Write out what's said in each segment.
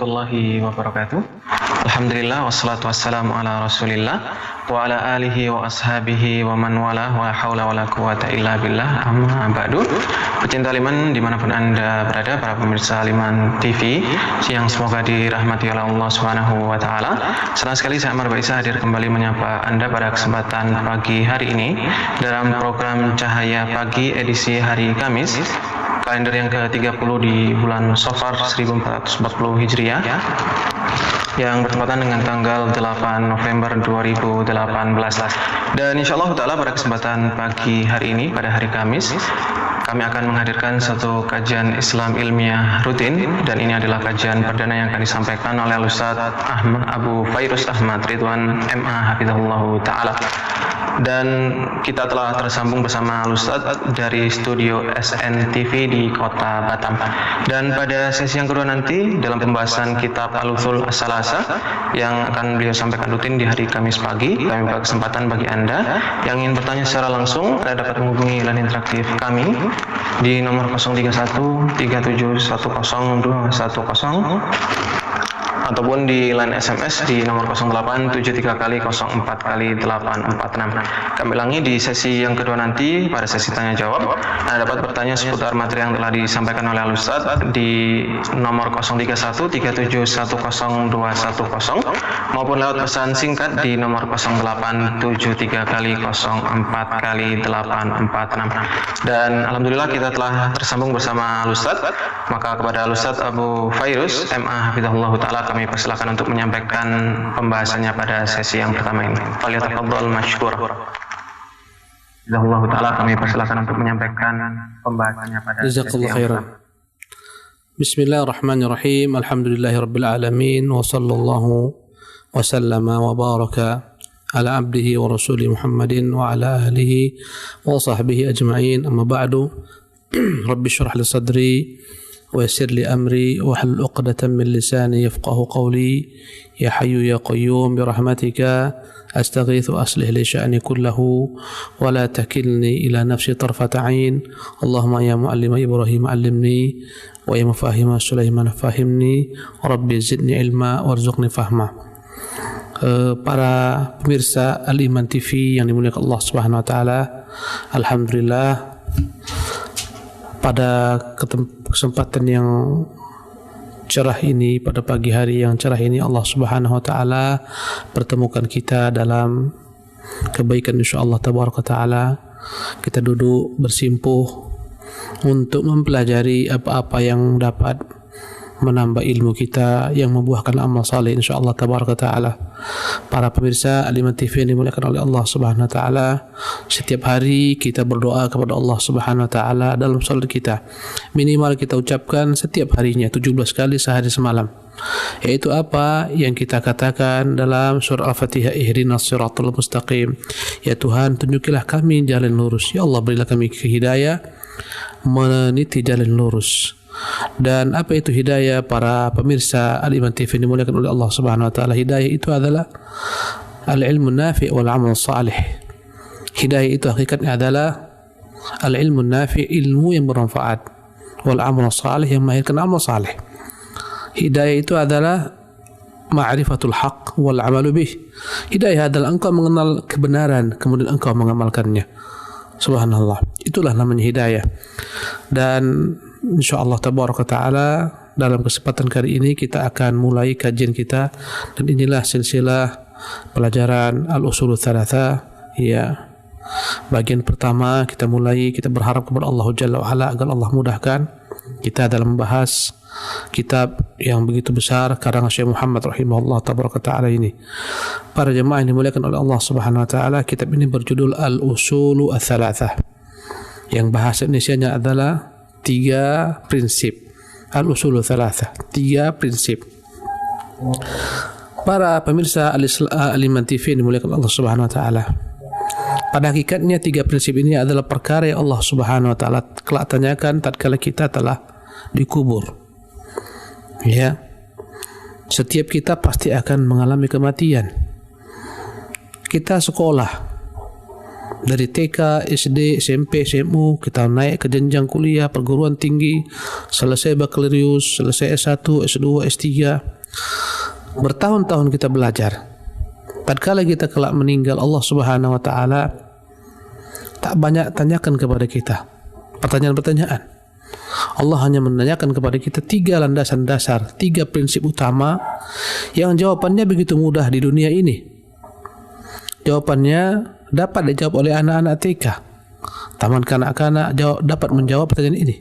warahmatullahi wabarakatuh. Alhamdulillah wassalatu wassalamu ala Rasulillah wa ala alihi wa ashabihi wa man wala wa haula wa la quwata illa billah, amma ba'du. Pecinta Liman dimanapun Anda berada, para pemirsa Liman TV yang semoga dirahmati oleh Allah Subhanahu wa taala. Senang sekali saya Amar Baisa hadir kembali menyapa Anda pada kesempatan pagi hari ini dalam program Cahaya Pagi edisi hari Kamis, kalender yang ke-30 di bulan Safar 1440 Hijriah, yang bertepatan dengan tanggal 8 November 2018. Dan insya Allah ta'ala pada kesempatan pagi hari ini, pada hari Kamis, kami akan menghadirkan satu kajian Islam ilmiah rutin, dan ini adalah kajian perdana yang akan disampaikan oleh Ustaz Abu Fairuz Ahmad Ridwan MA Hafizahullah ta'ala. Dan kita telah tersambung bersama Ustaz dari studio SNTV di kota Batam. Dan pada sesi yang kedua nanti dalam pembahasan kitab Al-Usul As-Salasa yang akan beliau sampaikan rutin di hari Kamis pagi, kami buka kesempatan bagi Anda yang ingin bertanya secara langsung. Anda dapat menghubungi line interaktif kami di nomor 031 3710 210 ataupun di line SMS di nomor 0873 kali 04 kali 846. Kami ulangi, di sesi yang kedua nanti pada sesi tanya jawab Anda dapat bertanya seputar materi yang telah disampaikan oleh Al-Ustaz di nomor 0313710210 maupun lewat pesan singkat di nomor 0873 kali 04 kali 846. Dan alhamdulillah kita telah tersambung bersama Al-Ustaz. Maka kepada Al-Ustaz Abu Fairuz MA Hafizahullah ta'ala kami persilakan untuk menyampaikan pembahasannya pada sesi yang pertama ini. Falyatafadhal mashkur. Hafizahullah ta'ala kami persilakan untuk menyampaikan pembahasannya pada sesi yang pertama. Bismillahirrahmanirrahim. Alhamdulillahirabbil alamin wa sallallahu wa sallama wa baraka ala abdihi wa rasulih Muhammadin wa ala alihi wa sahbihi ajma'in. Amma ba'du. Rabbi shrah li sadri ويسر لي أمري واحلل عقدة من لساني يفقه قولي يا حي يا قيوم برحمتك أستغيث أصلح لي شأني كله ولا تكلني إلى نفسي طرفة عين اللهم يا معلم إبراهيم علمني ويا مفاهيم سليمان فهمني ربي زدني علما وارزقني فهما. Para pemirsa Al-Iman TV yang dimuliakan Allah Subhanahu wa taala, alhamdulillah pada kesempatan yang cerah ini, pada pagi hari yang cerah ini, Allah Subhanahu wa taala pertemukan kita dalam kebaikan insyaallah tabaraka taala. Kita duduk bersimpuh untuk mempelajari apa-apa yang dapat menambah ilmu kita, yang membuahkan amal saleh insyaallah tabaraka taala. Para pemirsa Al-Iman TV yang dimuliakan oleh Allah Subhanahu wa taala, setiap hari kita berdoa kepada Allah Subhanahu wa taala dalam salat kita. Minimal kita ucapkan setiap harinya 17 kali sehari semalam. Yaitu apa yang kita katakan dalam surah Al-Fatihah, ihdinas siratal mustaqim. Ya Tuhan, tunjukilah kami jalan lurus. Ya Allah, berilah kami hidayah meniti jalan lurus. Dan apa itu hidayah? Para pemirsa Al-Iman TV dimuliakan oleh Allah Subhanahu wa taala, hidayah itu adalah al-ilmu nafi' wal amal salih. Hidayah itu hakikatnya adalah al-ilmu nafi', ilmu yang bermanfaat, wal amal salih, yang melahirkan amal salih. Hidayah itu adalah ma'rifatul haq wal amalu bih. Hidayah adalah engkau mengenal kebenaran kemudian engkau mengamalkannya. Subhanallah, itulah namanya hidayah. Dan insyaallah tabaraka taala dalam kesempatan kali ini kita akan mulai kajian kita, dan inilah silsilah pelajaran Al-Usul Ats-Tsalatsa. Ya, bagian pertama kita mulai, kita berharap kepada Allah Jalla wa Ala agar Allah mudahkan kita dalam membahas kitab yang begitu besar karangan Syekh Muhammad rahimahullah tabaraka taala ini. Para jemaah yang dimuliakan oleh Allah Subhanahu wa taala, kitab ini berjudul Al-Usul Ats-Tsalatsa, yang bahasa Indonesianya adalah 3 prinsip. Al-Usul Ats-Tsalatsa, 3 prinsip. Para pemirsa Al-Iman TV yang dimuliakan Allah Subhanahu wa taala, pada hakikatnya 3 prinsip ini adalah perkara yang Allah Subhanahu wa taala kelak tanyakan tatkala kita telah dikubur. Ya, setiap kita pasti akan mengalami kematian. Kita sekolah, Dari TK, SD, SMP, SMU, kita naik ke jenjang kuliah, perguruan tinggi, selesai bakalorius, selesai S1, S2, S3. Bertahun-tahun kita belajar. Tatkala kita kelak meninggal, Allah Subhanahu wa taala tak banyak tanyakan kepada kita pertanyaan-pertanyaan. Allah hanya menanyakan kepada kita 3 landasan dasar, 3 prinsip utama yang jawabannya begitu mudah di dunia ini. Jawabannya dapat dijawab oleh anak-anak TK, taman kanak-kanak dapat menjawab pertanyaan ini.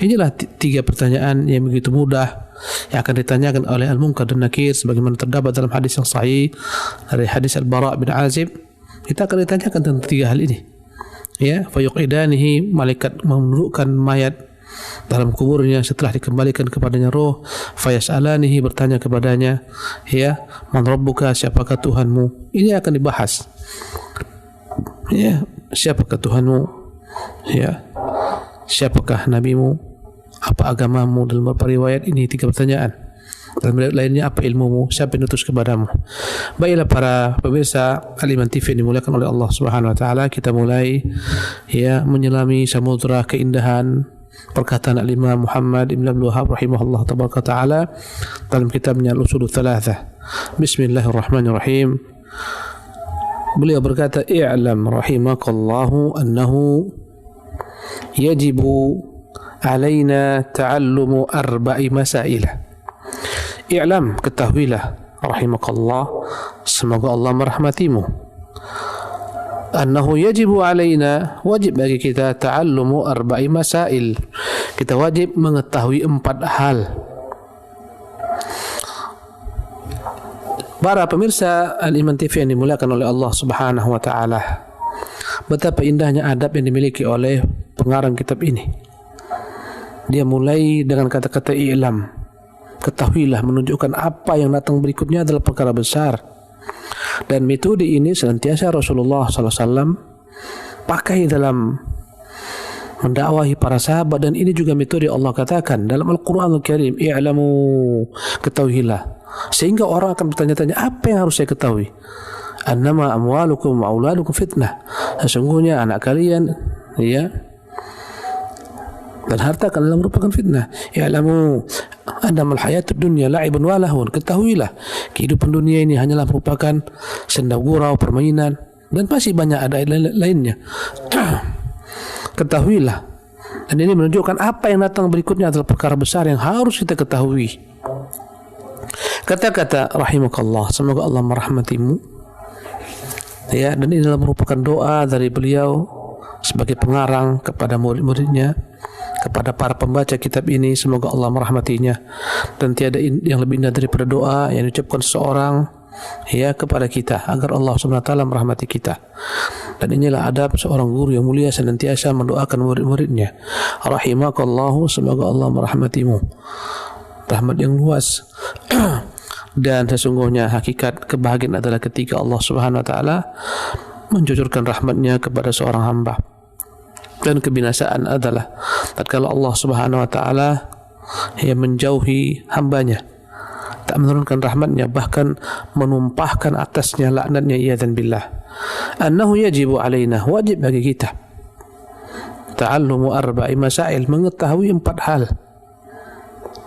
Inilah 3 pertanyaan yang begitu mudah yang akan ditanyakan oleh Al-Munkar dan Nakir, sebagaimana terdapat dalam hadis yang sahih dari hadis Al-Bara' bin Azib. Kita akan ditanyakan tentang 3 hal ini. Ya, fayuqidanihi, malaikat menundukkan mayat dalam kuburnya setelah dikembalikan kepadanya roh. Fayas'alanihi, bertanya kepadanya, ya, man rabbuka, siapakah Tuhanmu? Ini akan dibahas. Ya, siapakah Tuhanmu? Ya, siapakah nabimu? Apa agamamu? Dalam beberapa riwayat ini 3 pertanyaan. Dalam riwayat lainnya, apa ilmumu? Siapa yang diutus kepadamu? Baiklah para pemirsa Al-Iman TV yang dimuliakan oleh Allah Subhanahu wa taala, kita mulai ya menyelami samudra keindahan perkataan Al-Imam Muhammad Ibn Abdul Wahhab rahimahullah tabaraka taala dalam kitabnya Al-Ushul Thalathah. Bismillahirrahmanirrahim. Beliau berkata, "I'lam rahimakallahu annahu yajibu alaina ta'allumu 4 masail." I'lam, ketahuilah, rahimakallah, semoga Allah merahmatimu, annahu yajibu alaina, wajib bagi kita, ta'allumu 4 masail, kita wajib mengetahui 4 hal. Para pemirsa Al-Iman TV yang dimuliakan oleh Allah Subhanahu wa taala, betapa indahnya adab yang dimiliki oleh pengarang kitab ini. Dia mulai dengan kata-kata i'lam, ketahuilah, menunjukkan apa yang datang berikutnya adalah perkara besar. Dan metode ini senantiasa Rasulullah SAW pakai dalam mendakwahi para sahabat, dan ini juga metode Allah katakan dalam Al-Quran Al-Karim, i'lamu, ketahuilah. Sehingga orang akan bertanya-tanya, apa yang harus saya ketahui? Annama amwalukum wa auladukum fitnah, sesungguhnya anak kalian, ya, dan harta kalian merupakan fitnah. Ya'lamu annamal hayatud dunya la'ibun wa lahun, ketahuilah kehidupan dunia ini hanyalah merupakan senda gurau, permainan, dan masih banyak ada lainnya. Ketahuilah. Dan ini menunjukkan apa yang datang berikutnya adalah perkara besar yang harus kita ketahui. Kata-kata rahimakallah, semoga Allah merahmatimu, ya, dan ini adalah merupakan doa dari beliau sebagai pengarang kepada murid-muridnya, kepada para pembaca kitab ini, semoga Allah merahmatinya. Dan tiada yang lebih indah daripada doa yang diucapkan seseorang, ya, kepada kita agar Allah Subhanahu wa taala merahmati kita. Dan inilah adab seorang guru yang mulia, senantiasa mendoakan murid-muridnya, rahimakallahu, semoga Allah merahmatimu, rahmat yang luas. Dan sesungguhnya hakikat kebahagiaan adalah ketika Allah Subhanahu wa taala menjujurkan rahmatnya kepada seorang hamba. Dan kebinasaan adalah tatkala Allah Subhanahu wa taala yang menjauhi hambanya, tak menurunkan rahmatnya, bahkan menumpahkan atasnya laknatnya, iyadzan billah. Annahu yajibu alaina, wajib bagi kita, ta'allumu 4 masail, mengetahui 4 hal.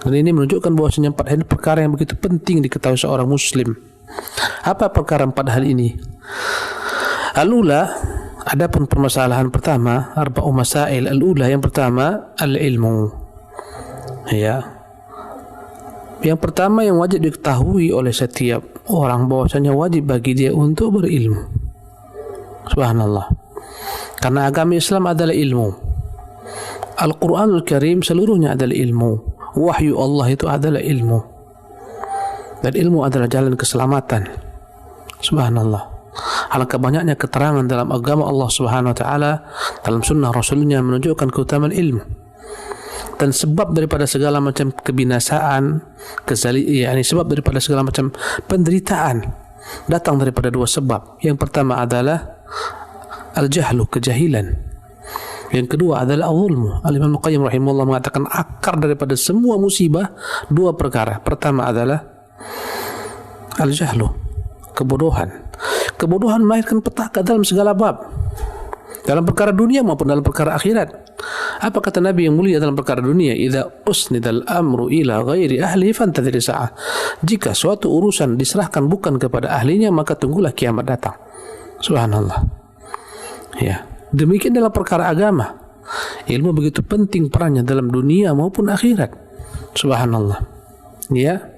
Dan ini menunjukkan bahwasanya 4 hal ini perkara yang begitu penting diketahui seorang muslim. Apa perkara 4 hal ini? Al-ula, adapun permasalahan pertama, 4 masail. Al-ula, yang pertama, al-ilmu. Ya. Yang pertama yang wajib diketahui oleh setiap orang, bahwasanya wajib bagi dia untuk berilmu. Subhanallah. Karena agama Islam adalah ilmu. Al-Quranul Karim seluruhnya adalah ilmu. Wahyu Allah itu adalah ilmu. Dan ilmu adalah jalan keselamatan. Subhanallah. Alangkah banyaknya keterangan dalam agama Allah Subhanahu wa taala, dalam sunnah Rasulnya, menunjukkan keutamaan ilmu. Dan sebab daripada segala macam kebinasaan, sebab daripada segala macam penderitaan datang daripada 2 sebab. Yang pertama adalah al-jahlu, kejahilan. Yang kedua adalah al-zulmu. Al-Imam Al-Qayyim rahimahullah mengatakan akar daripada semua musibah 2 perkara. Pertama adalah al-jahlu, kebodohan. Kebodohan melahirkan petaka dalam segala bab. dalam perkara dunia maupun dalam perkara akhirat. Apa kata Nabi yang mulia dalam perkara dunia? Idza usnidal amru ila ghairi ahli fantadhir sa'ah. Jika suatu urusan diserahkan bukan kepada ahlinya, maka tunggulah kiamat datang. Subhanallah. Ya, demikian dalam perkara agama. Ilmu begitu penting perannya dalam dunia maupun akhirat. Subhanallah. Ya.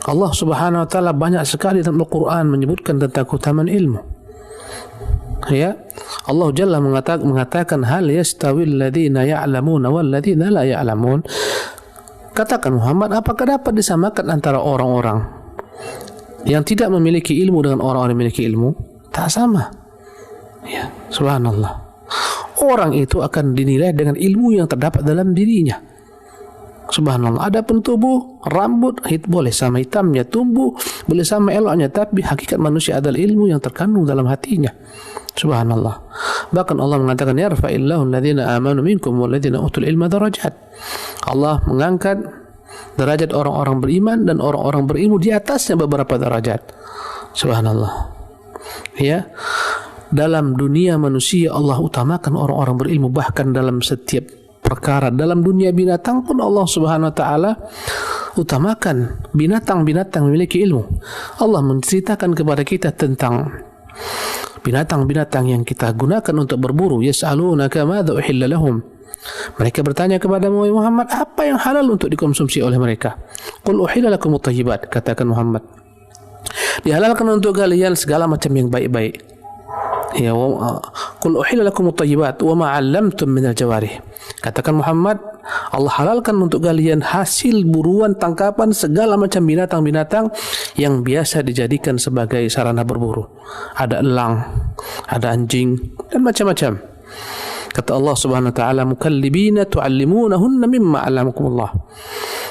Allah Subhanahu wa taala banyak sekali dalam Al-Qur'an menyebutkan tentang keutamaan ilmu. Ya, Allah Jalla mengatakan hal yastawil ladzina ya'lamuna wal ladzina la ya'lamun. Katakan Muhammad, apakah dapat disamakan antara orang-orang yang tidak memiliki ilmu dengan orang-orang yang memiliki ilmu? Tak sama. Ya, subhanallah. Orang itu akan dinilai dengan ilmu yang terdapat dalam dirinya. Subhanallah. Adapun tubuh, rambut, boleh sama hitamnya, tumbuh, boleh sama eloknya, tapi hakikat manusia adalah ilmu yang terkandung dalam hatinya. Subhanallah. Bahkan Allah mengatakan yarfa'illahu alladhina amanu minkum walladhina utul ilma darajat. Allah mengangkat derajat orang-orang beriman dan orang-orang berilmu di atasnya beberapa derajat. Subhanallah. Ya. Dalam dunia manusia Allah utamakan orang-orang berilmu, bahkan dalam setiap perkara. Dalam dunia binatang pun Allah Subhanahu wa taala utamakan binatang-binatang memiliki ilmu. Allah menceritakan kepada kita tentang binatang-binatang yang kita gunakan untuk berburu. Yas'alunaka madza uhilla lahum. Mereka bertanya kepada Muhammad, apa yang halal untuk dikonsumsi oleh mereka? Qul uhilla lakumut thayyibat. Katakan Muhammad, dihalalkan untuk kalian segala macam yang baik-baik. Ya, qul uhilla lakumut thayyibat wa ma 'allamtum minal jawarih. Katakan Muhammad, Allah halalkan untuk kalian hasil buruan tangkapan segala macam binatang-binatang yang biasa dijadikan sebagai sarana berburu. Ada elang, ada anjing, dan macam-macam. Kata Allah Subhanahu wa taala, mukallibina tu'allimunahunna mimma 'allamakumullah.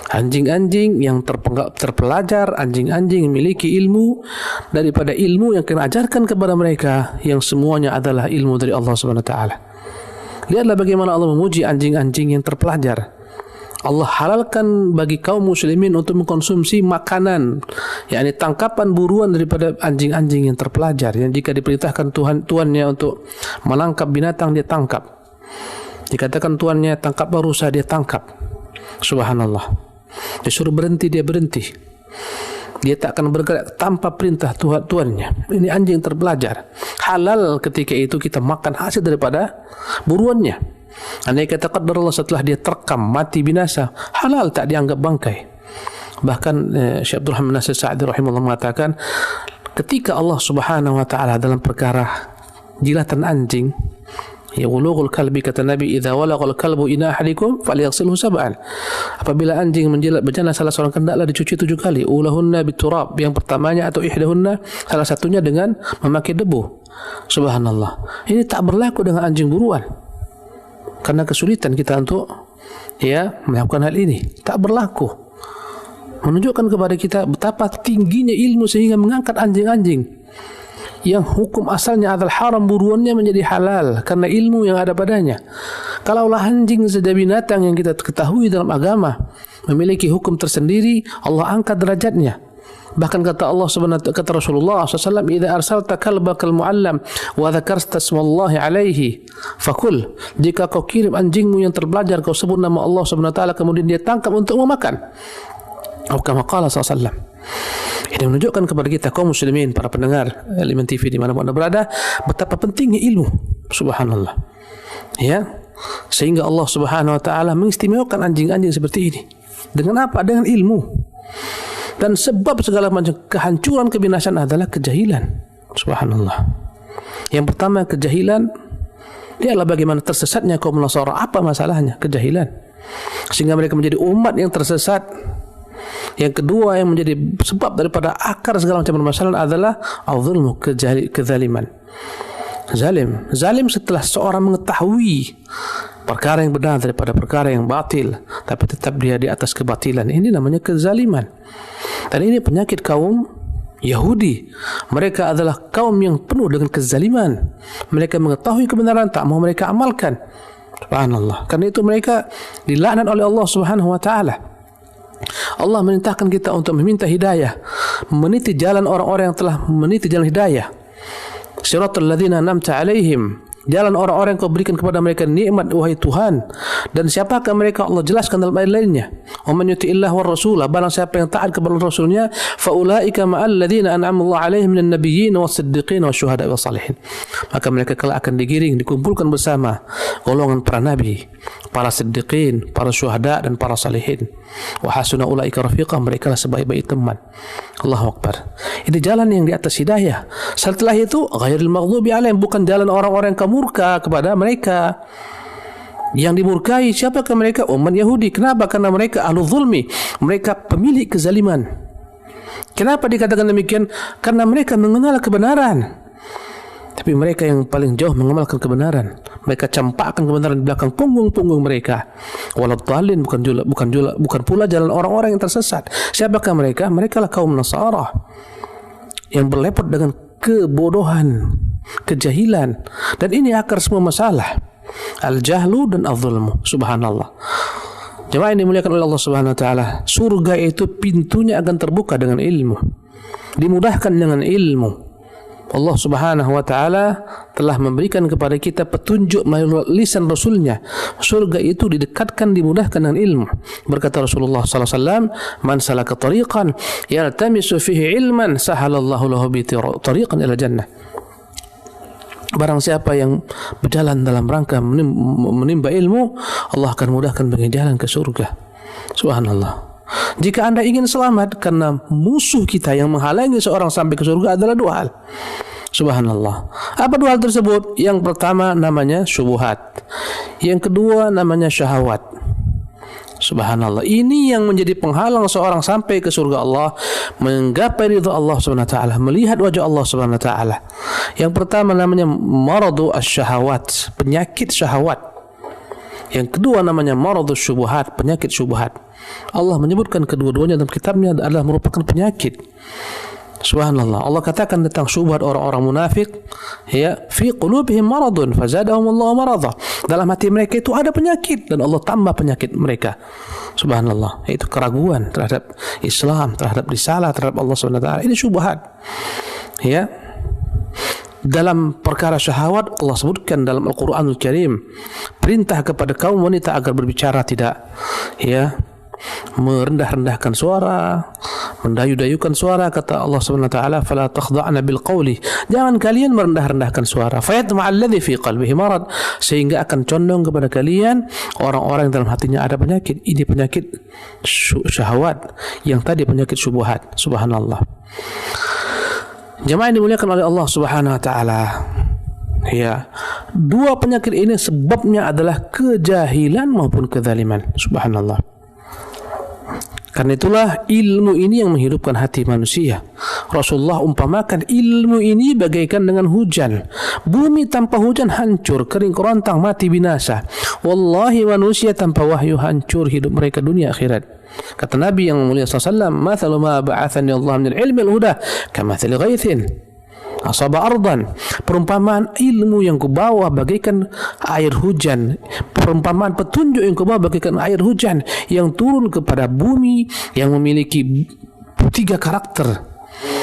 Anjing-anjing yang terpelajar, anjing-anjing yang memiliki ilmu daripada ilmu yang kena ajarkan kepada mereka, yang semuanya adalah ilmu dari Allah Subhanahu wa taala. Lihatlah bagaimana Allah memuji anjing-anjing yang terpelajar. Allah halalkan bagi kaum muslimin untuk mengkonsumsi makanan, yakni tangkapan buruan daripada anjing-anjing yang terpelajar, yang jika diperintahkan tuannya untuk menangkap binatang, dia tangkap. Dikatakan tuannya tangkap rusa, dia tangkap. Subhanallah. Disuruh berhenti, dia berhenti. Dia tak akan bergerak tanpa perintah tuannya. Ini anjing terpelajar. Halal ketika itu kita makan hasil daripada buruannya. Andai kata qadarullah setelah dia terkam mati binasa, halal, tak dianggap bangkai. Bahkan Syekh Abdul Rahman Nasir Sa'di rahimahullah mengatakan, ketika Allah Subhanahu wa taala dalam perkara jilatan anjing, ya wulughul kalbi, kata Nabi, idza walaghal kalbu ina ahadikum falyaghsilhu sab'an. Apabila anjing menjilat bejana salah seorang, hendaklah dicuci 7 kali. Ulahunna biturab, yang pertamanya atau ihdahunna, salah satunya dengan memakai debu. Subhanallah. Ini tak berlaku dengan anjing buruan. Karena kesulitan kita untuk melakukan hal ini, tak berlaku. Menunjukkan kepada kita betapa tingginya ilmu sehingga mengangkat anjing-anjing yang hukum asalnya adalah haram, buruannya menjadi halal karena ilmu yang ada padanya. Kalaulah anjing saja binatang yang kita ketahui dalam agama memiliki hukum tersendiri, Allah angkat derajatnya. Bahkan kata Allah Subhanahu, kata Rasulullah SAW, "Idza arsalta kalbakal muallam wa dzakarta smallahi alaihi fakul." Jika kau kirim anjingmu yang terpelajar, kau sebut nama Allah Subhanahu wa taala, kemudian dia tangkap untuk memakan. Atau kama qala SAW. Ini menunjukkan kepada kita kaum muslimin, para pendengar Al-Iman TV di mana-mana berada, betapa pentingnya ilmu. Subhanallah. Ya. Sehingga Allah Subhanahu wa taala mengistimewakan anjing-anjing seperti ini. Dengan apa? Dengan ilmu. Dan sebab segala macam kehancuran, kebinasaan adalah kejahilan. Subhanallah. Yang pertama kejahilan, dia adalah bagaimana tersesatnya kaum Nasara. Apa masalahnya? Kejahilan. Sehingga mereka menjadi umat yang tersesat. Yang kedua yang menjadi sebab daripada akar segala macam permasalahan adalah al-zulmu, kezaliman. Zalim setelah seorang mengetahui perkara yang benar daripada perkara yang batil, tapi tetap dia di atas kebatilan. Ini namanya kezaliman. Dan ini penyakit kaum Yahudi. Mereka adalah kaum yang penuh dengan kezaliman. Mereka mengetahui kebenaran, tak mau mereka amalkan. Subhanallah. Karena itu mereka dilaknat oleh Allah Subhanahu wa taala. Allah merintahkan kita untuk meminta hidayah, meniti jalan orang-orang yang telah meniti jalan hidayah. Siratal ladzina an'amta 'alaihim jalan orang-orang yang Kau berikan kepada mereka nikmat wahai Tuhan. Dan siapakah mereka? Allah jelaskan dalam ayat lainnya, wa man yuti'illah war rasulah, barang siapa yang taat kepada Rasulnya, fa ulaika ma'al ladzina an'ama Allah 'alaihim minan nabiyyin was-siddiqin wasyuhada'i was-salihin, maka mereka kelak akan digiring, dikumpulkan bersama golongan para nabi, para siddiqin, para syuhada dan para salihin. Wa hasuna ulaika rafiqa, mereka lah sebaik-baik teman. Allahu akbar. Ini jalan yang di atas hidayah. Setelah itu ghairil maghdubi 'alaihim, bukan jalan orang-orang yang murka kepada mereka. Yang dimurkai siapakah mereka? Umat Yahudi. Kenapa? Karena mereka ahlu zulmi, mereka pemilik kezaliman. Kenapa dikatakan demikian? Karena mereka mengenal kebenaran, tapi mereka yang paling jauh mengamalkan kebenaran. Mereka campakkan kebenaran di belakang punggung-punggung mereka. Waladhdallin, bukan pula jalan orang-orang yang tersesat. Siapakah mereka? Mereka lah kaum Nasara yang berlepot dengan kebodohan, kejahilan, dan ini akar semua masalah, al-jahlu dan al-zulmu. Subhanallah. Jemaah yang dimuliakan oleh Allah Subhanahu wa taala, surga itu pintunya akan terbuka dengan ilmu, dimudahkan dengan ilmu. Allah Subhanahu wa taala telah memberikan kepada kita petunjuk melalui lisan Rasulnya. Surga itu didekatkan, dimudahkan dengan ilmu. Berkata Rasulullah sallallahu alaihi wasallam, "Man salaka tariqan yaltamisu fihi ilman, sahalallahu lahu bi tariqan ila jannah." Barang siapa yang berjalan dalam rangka menimba ilmu, Allah akan mudahkan bagi jalan ke surga. Subhanallah. Jika Anda ingin selamat, karena musuh kita yang menghalangi seorang sampai ke surga adalah dua hal. Subhanallah. Apa dua hal tersebut? Yang pertama namanya syubhat, yang kedua namanya syahwat. Subhanallah. Ini yang menjadi penghalang seorang sampai ke surga Allah, menggapai ridha Allah Subhanahu wa taala, melihat wajah Allah Subhanahu wa taala. Yang pertama namanya maradu asy-syahawat, penyakit syahwat. Yang kedua namanya maradu syubhat, penyakit syubhat. Allah menyebutkan kedua-duanya dalam kitabnya adalah merupakan penyakit. Subhanallah. Allah katakan tentang syubhat orang-orang munafik, ya, fi qulubihim maradun fazadahum Allah maradha. Dalam hati mereka itu ada penyakit dan Allah tambah penyakit mereka. Subhanallah. Itu keraguan terhadap Islam, terhadap risalah, terhadap Allah Subhanahu wa taala. Ini syubhat. Ya. Dalam perkara syahwat Allah sebutkan dalam Al-Qur'anul Karim perintah kepada kaum wanita agar berbicara tidak, ya, merendah-rendahkan suara, mendayu-dayukan suara. Kata Allah Subhanahu wa taala, "Fala takhda'na bil qawli." Jangan kalian merendah-rendahkan suara. Fayatma'a alladhi fi qalbihi marad, sehingga akan condong kepada kalian orang-orang yang dalam hatinya ada penyakit. Ini penyakit syahwat, yang tadi penyakit syubhat. Subhanallah. Jemaah yang dimuliakan oleh Allah Subhanahu wa taala, ya, dua penyakit ini sebabnya adalah kejahilan maupun kezaliman. Subhanallah. Karena itulah ilmu ini yang menghidupkan hati manusia. Rasulullah umpamakan ilmu ini bagaikan dengan hujan. Bumi tanpa hujan hancur, kering kerontang, mati binasa. Wallahi manusia tanpa wahyu hancur, hidup mereka dunia akhirat. Kata Nabi yang mulia sallallahu alaihi wasallam, "Mathalu ma ba'athani Allah min al-ilmi al-huda kamathali ghaithin asaba ardan." Perumpamaan ilmu yang kubawa bagaikan air hujan, perumpamaan petunjuk yang kubawa bagaikan air hujan yang turun kepada bumi yang memiliki tiga karakter.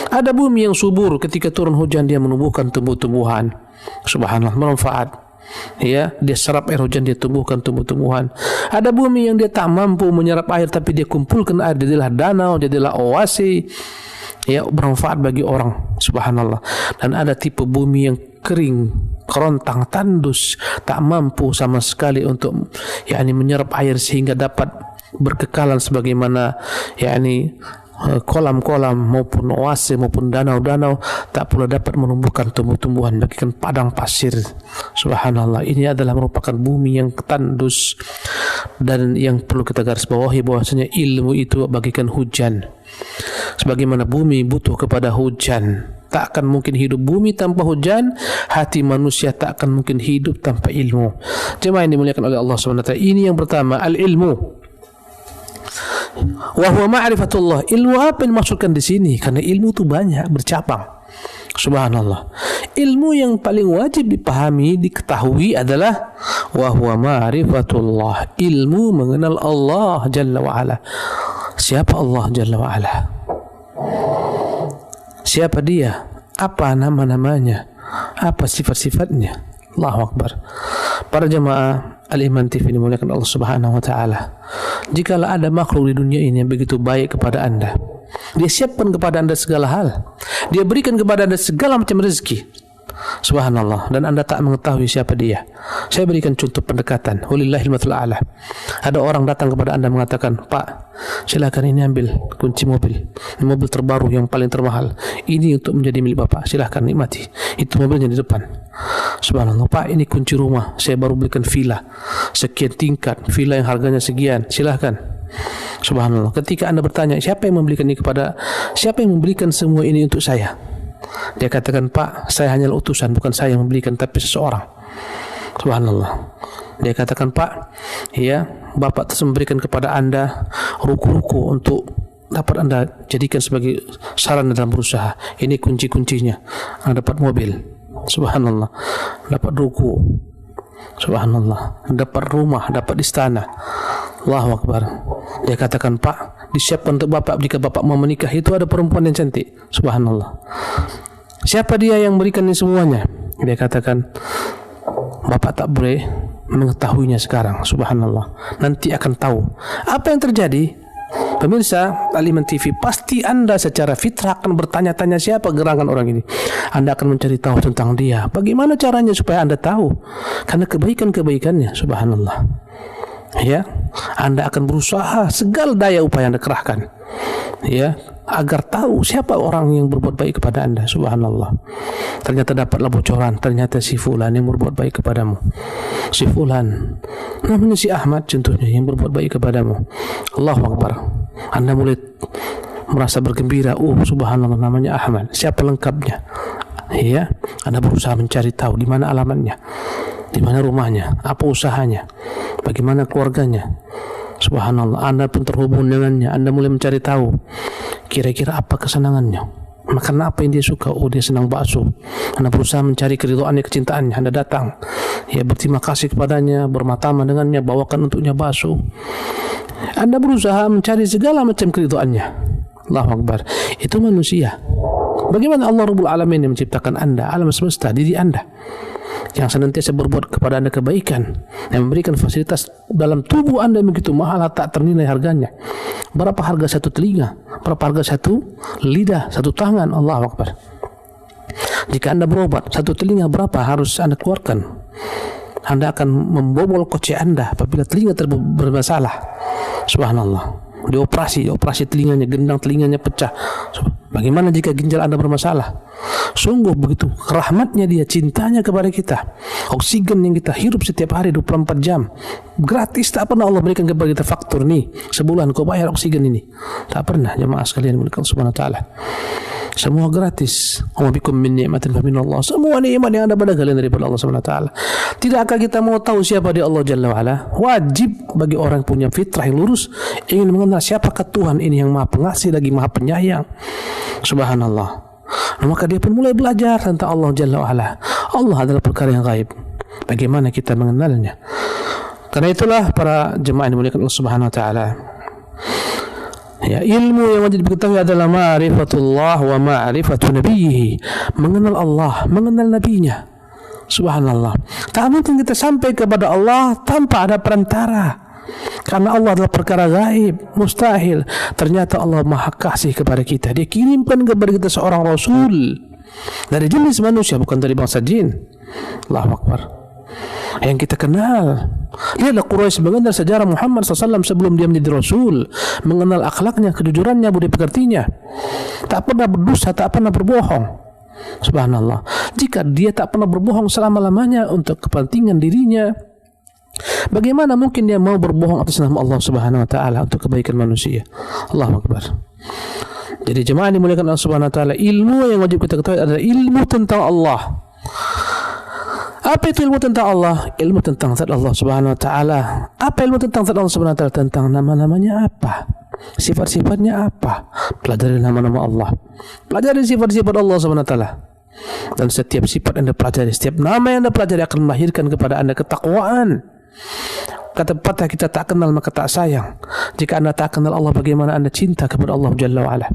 Ada bumi yang subur, ketika turun hujan dia menumbuhkan tumbuh-tumbuhan. Subhanallah, bermanfaat. Ya, dia serap air hujan, dia tumbuhkan tumbuh-tumbuhan. Ada bumi yang dia tak mampu menyerap air, tapi dia kumpulkan air, jadilah danau, jadilah oase, ya, bermanfaat bagi orang. Subhanallah. Dan ada tipe bumi yang kering, kerontang, tandus, tak mampu sama sekali untuk, yakni, menyerap air sehingga dapat berkekalan sebagaimana, yakni, kolam-kolam maupun oase maupun danau-danau, tak pula dapat menumbuhkan tumbuh-tumbuhan, bagikan padang pasir. Subhanallah. Ini adalah merupakan bumi yang tandus, dan yang perlu kita garis bawahi bahwasanya ilmu itu bagikan hujan. Sebagaimana bumi butuh kepada hujan, tak akan mungkin hidup bumi tanpa hujan, hati manusia tak akan mungkin hidup tanpa ilmu. Jemaah yang dimuliakan oleh Allah Subhanahu wa taala, ini yang pertama, al-ilmu. Wa huwa ma'rifatullah. Ilmu apa yang dimaksudkan di sini? Karena ilmu itu banyak, bercabang. Subhanallah. Ilmu yang paling wajib dipahami, diketahui adalah wa huwa ma'rifatullah. Ilmu mengenal Allah Jalla wa Ala. Siapa Allah Jalla wa Ala? Siapa dia? Apa nama-namanya? Apa sifat-sifatnya? Allahu Akbar. Para jemaah Al-Iman TV dimuliakan Allah Subhanahu wa taala. Jikalau ada makhluk di dunia ini yang begitu baik kepada Anda, dia siapkan kepada Anda segala hal. Dia berikan kepada Anda segala macam rezeki. Subhanallah, dan Anda tak mengetahui siapa dia. Saya berikan contoh pendekatan. Walillahil mathalul a'la. Ada orang datang kepada Anda mengatakan, "Pak, silakan ini ambil kunci mobil. Ini mobil terbaru yang paling termahal. Ini untuk menjadi milik Bapak. Silakan nikmati. Itu mobilnya di depan." Subhanallah, "Pak, ini kunci rumah. Saya baru belikan villa sekian tingkat, villa yang harganya sekian. Silakan." Subhanallah. Ketika Anda bertanya, siapa yang membelikan semua ini untuk saya? Dia katakan, "Pak, saya hanya utusan, bukan saya yang membelikan, tapi seseorang." Subhanallah. Dia katakan, "Pak, ya, Bapak terus memberikan kepada Anda ruku-ruku untuk dapat Anda jadikan sebagai sarana dalam berusaha. Ini kunci-kuncinya. Anda dapat mobil." Subhanallah. Dapat ruku. Subhanallah. Dapat rumah, dapat istana. Allahu Akbar. Dia katakan, "Pak, disiapkan untuk Bapak jika Bapak mau menikah, itu ada perempuan yang cantik." Subhanallah. Siapa dia yang berikan ini semuanya? Dia katakan, "Bapak tak boleh mengetahuinya sekarang." Subhanallah. Nanti akan tahu. Apa yang terjadi? Pemirsa Al-Iman TV, pasti Anda secara fitrah akan bertanya-tanya siapa gerangan orang ini. Anda akan mencari tahu tentang dia. Bagaimana caranya supaya Anda tahu? Karena kebaikan-kebaikannya, subhanallah. Ya, Anda akan berusaha segala daya upaya Anda kerahkan, ya, agar tahu siapa orang yang berbuat baik kepada Anda. Subhanallah. Ternyata dapatlah bocoran, ternyata si fulan yang berbuat baik kepadamu. Si fulan, namanya si Ahmad contohnya, yang berbuat baik kepadamu. Allahu Akbar. Anda mulai merasa bergembira. Subhanallah, namanya Ahmad. Siapa lengkapnya? Ya, Anda berusaha mencari tahu di mana alamatnya, di mana rumahnya, apa usahanya, bagaimana keluarganya. Subhanallah, Anda pun terhubung dengannya. Anda mulai mencari tahu kira-kira apa kesenangannya, makan apa yang dia suka. Dia senang bakso. Anda berusaha mencari keridhaannya, kecintaannya. Anda datang, ya, berterima kasih kepadanya, bermata-mata dengannya, bawakan untuknya bakso. Anda berusaha mencari segala macam keridhaannya. Allahu Akbar. Itu manusia. Bagaimana Allah Rabbul Alamin yang menciptakan Anda, alam semesta, diri Anda, yang senantiasa berbuat kepada Anda kebaikan, yang memberikan fasilitas dalam tubuh Anda begitu mahal, tak ternilai harganya. Berapa harga satu telinga? Berapa harga satu lidah, satu tangan? Allahu Akbar. Jika Anda berobat, satu telinga berapa harus Anda keluarkan? Anda akan membobol kocek Anda apabila telinga bermasalah. Subhanallah. Dioperasi telinganya, gendang telinganya pecah. Bagaimana jika ginjal Anda bermasalah? Sungguh begitu rahmatnya dia, cintanya kepada kita. Oksigen yang kita hirup setiap hari 24 jam gratis, tak pernah Allah berikan kepada kita faktur nih, sebulan kau bayar oksigen ini. Tak pernah, jemaah sekalian muliakan Subhanahu wa taala. Semua gratis. Wa bikum min ni'matin fa minallah. Semua nikmat yang ada pada kalian daripada Allah Subhanahu wa taala. Tidakkah kita mau tahu siapa dia Allah Jalla wa ala? Wajib bagi orang yang punya fitrah yang lurus ingin mengenal siapakah Tuhan ini yang Maha Pengasih lagi Maha Penyayang. Subhanallah. Maka dia pun mulai belajar tentang Allah Jalla wa ala. Allah adalah perkara yang gaib. Bagaimana kita mengenalnya? Karena itulah para jemaah yang dimuliakan Allah Subhanahu wa taala, ya, ilmu yang wajib diketahui adalah ma'rifatullah wa ma'rifatu nabiyhi. Mengenal Allah, mengenal nabinya. Subhanallah. Tak mungkin kita sampai kepada Allah tanpa ada perantara. Karena Allah adalah perkara gaib, mustahil. Ternyata Allah Maha Kasih kepada kita. Dia kirimkan kepada kita seorang Rasul dari jenis manusia, bukan dari bangsa jin. Allahu Akbar. Yang kita kenal. Lihatlah Quraisy mengenal sejarah Muhammad SAW sebelum dia menjadi Rasul, mengenal akhlaknya, kejujurannya, budi pekertinya, tak pernah berdosa, tak pernah berbohong. Subhanallah. Jika dia tak pernah berbohong selama-lamanya untuk kepentingan dirinya, bagaimana mungkin dia mau berbohong atas nama Allah Subhanahu wa taala untuk kebaikan manusia? Allahu Akbar. Jadi jemaah dimuliakan Allah Subhanahu wa taala, ilmu yang wajib kita ketahui adalah ilmu tentang Allah. Apa itu ilmu tentang Allah? Ilmu tentang zat Allah Subhanahu wa taala. Apa ilmu tentang zat Allah Subhanahu wa taala? Tentang nama-namanya apa? Sifat-sifatnya apa? Pelajari nama-nama Allah. Pelajari sifat-sifat Allah Subhanahu wa taala. Dan setiap sifat Anda pelajari, setiap nama yang Anda pelajari akan melahirkan kepada Anda ketakwaan. Kata pepatah, kita tak kenal maka tak sayang. Jika Anda tak kenal Allah, bagaimana Anda cinta kepada Allah Jalla wa ala?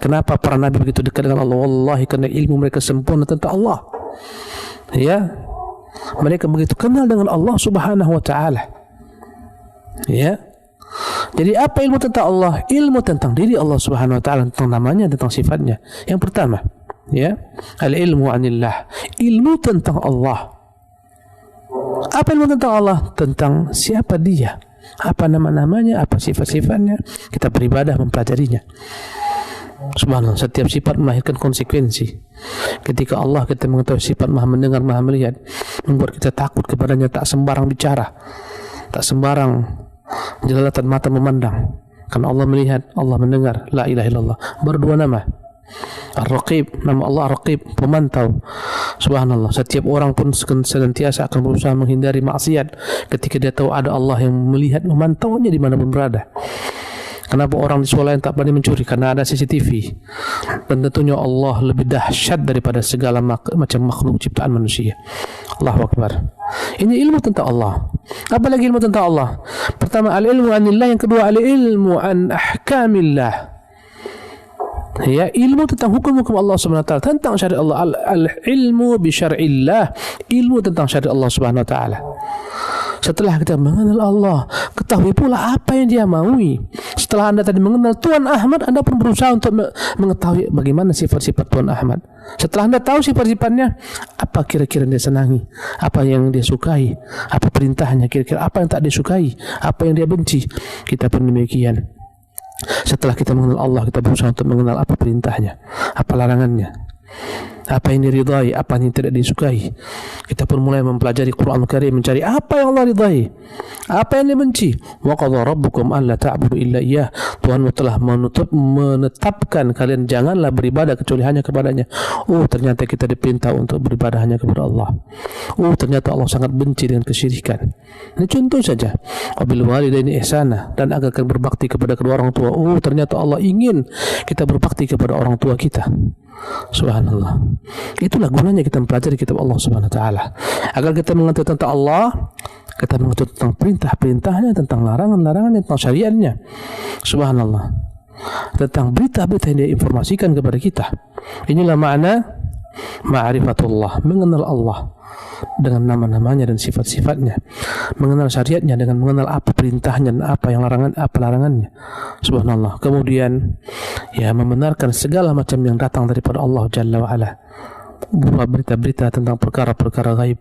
Kenapa para nabi begitu dekat dengan Allah? Wallahi, karena ilmu mereka sempurna tentang Allah. Ya, Mereka begitu kenal dengan Allah Subhanahu wa taala. Ya. Jadi apa ilmu tentang Allah? Ilmu tentang diri Allah Subhanahu wa taala, tentang namanya, tentang sifatnya. Yang pertama, ya, al-ilmu 'anillah. Ilmu tentang Allah. Apa ilmu tentang Allah? Tentang siapa Dia, apa nama-namanya, apa sifat-sifatnya. Kita beribadah mempelajarinya. Subhanallah, setiap sifat melahirkan konsekuensi. Ketika Allah kita mengetahui sifat Maha mendengar, Maha melihat, membuat kita takut kepadanya, tak sembarang bicara, tak sembarang jelalatan mata memandang, karena Allah melihat, Allah mendengar. La ilaha illallah. Berdua nama, Ar-Raqib, nama Allah Ar-Raqib, pemantau. Subhanallah, setiap orang pun senantiasa akan berusaha menghindari maksiat ketika dia tahu ada Allah yang melihat, memantaunya di mana pun berada. Kenapa orang di sekolah yang tak berani mencuri? Karena ada CCTV. Dan tentunya Allah lebih dahsyat daripada segala macam makhluk ciptaan manusia. Allahu Akbar. Ini ilmu tentang Allah. Apa lagi ilmu tentang Allah? Pertama, al-ilmu anillah. Yang kedua, al-ilmu an ahkamillah. Ya, ilmu tentang hukum-hukum Allah Subhanahu wa taala, tentang syariat Allah. Al-ilmu bi syar'illah. Ilmu tentang syariat Allah Subhanahu wa taala. Setelah kita mengenal Allah, ketahui pula apa yang Dia maui. Setelah Anda tadi mengenal Tuan Ahmad, Anda pun berusaha untuk mengetahui bagaimana sifat-sifat Tuan Ahmad. Setelah Anda tahu sifat-sifatnya, apa kira-kira Dia senangi, apa yang Dia sukai, apa perintahnya, kira-kira apa yang tak disukai, apa yang Dia benci. Kita pun demikian. Setelah kita mengenal Allah, kita berusaha untuk mengenal apa perintahnya, apa larangannya, apa yang diridai, apa yang tidak disukai. Kita pun mulai mempelajari Quran Karim, mencari apa yang Allah ridai, apa yang dibenci. Wa qadha rabbukum alla ta'budu illa iyyah. Tuhanmu telah menetapkan kalian janganlah beribadah kecuali hanya kepadanya. Oh, ternyata kita diperintah untuk beribadah hanya kepada Allah. Oh, ternyata Allah sangat benci dengan kesyirikan. Ini contoh saja. Wa bil walidaini ihsana, dan agarkan berbakti kepada kedua orang tua. Oh, ternyata Allah ingin kita berbakti kepada orang tua kita. Subhanallah. Itulah gunanya kita mempelajari kitab Allah Subhanahu wa taala. Agar kita mengerti tentang Allah, kita mengerti tentang perintah-perintahnya, tentang larangan-larangannya, tentang syariatnya. Subhanallah. Tentang berita-berita yang Dia informasikan kepada kita. Inilah makna ma'rifatullah, mengenal Allah dengan nama-namanya dan sifat-sifatnya, mengenal syariatnya dengan mengenal apa perintahnya dan apa yang larangannya. Subhanallah. Kemudian ya, membenarkan segala macam yang datang daripada Allah Jalla wa Ala, berupa berita-berita tentang perkara-perkara gaib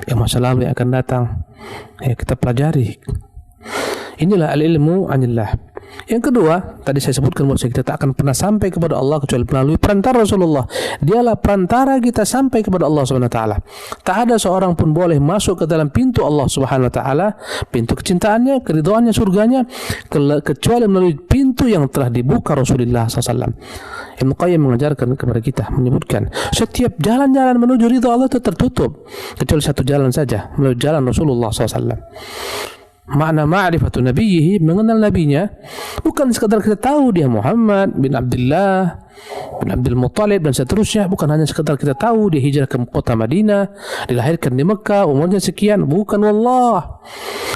yang masa lalu yang akan datang, ya kita pelajari. Inilah al-ilmu anillah. Yang kedua, tadi saya sebutkan bahwa kita tak akan pernah sampai kepada Allah kecuali melalui perantara Rasulullah. Dialah perantara kita sampai kepada Allah Subhanahu wa taala. Tak ada seorang pun boleh masuk ke dalam pintu Allah Subhanahu wa taala, pintu kecintaannya, keridhaannya, surganya, kecuali melalui pintu yang telah dibuka Rasulullah SAW. Ibnu Qayyim mengajarkan kepada kita, menyebutkan setiap jalan-jalan menuju ridha Allah itu tertutup kecuali satu jalan saja, melalui jalan Rasulullah SAW. Makna ma'rifatu nabiyhi, mengenal nabinya, bukan sekadar kita tahu dia Muhammad bin Abdullah bin Abdul Muttalib dan seterusnya. Bukan hanya sekadar kita tahu dia hijrah ke kota Madinah, dilahirkan di Mekah, umurnya sekian. Bukan, wallah.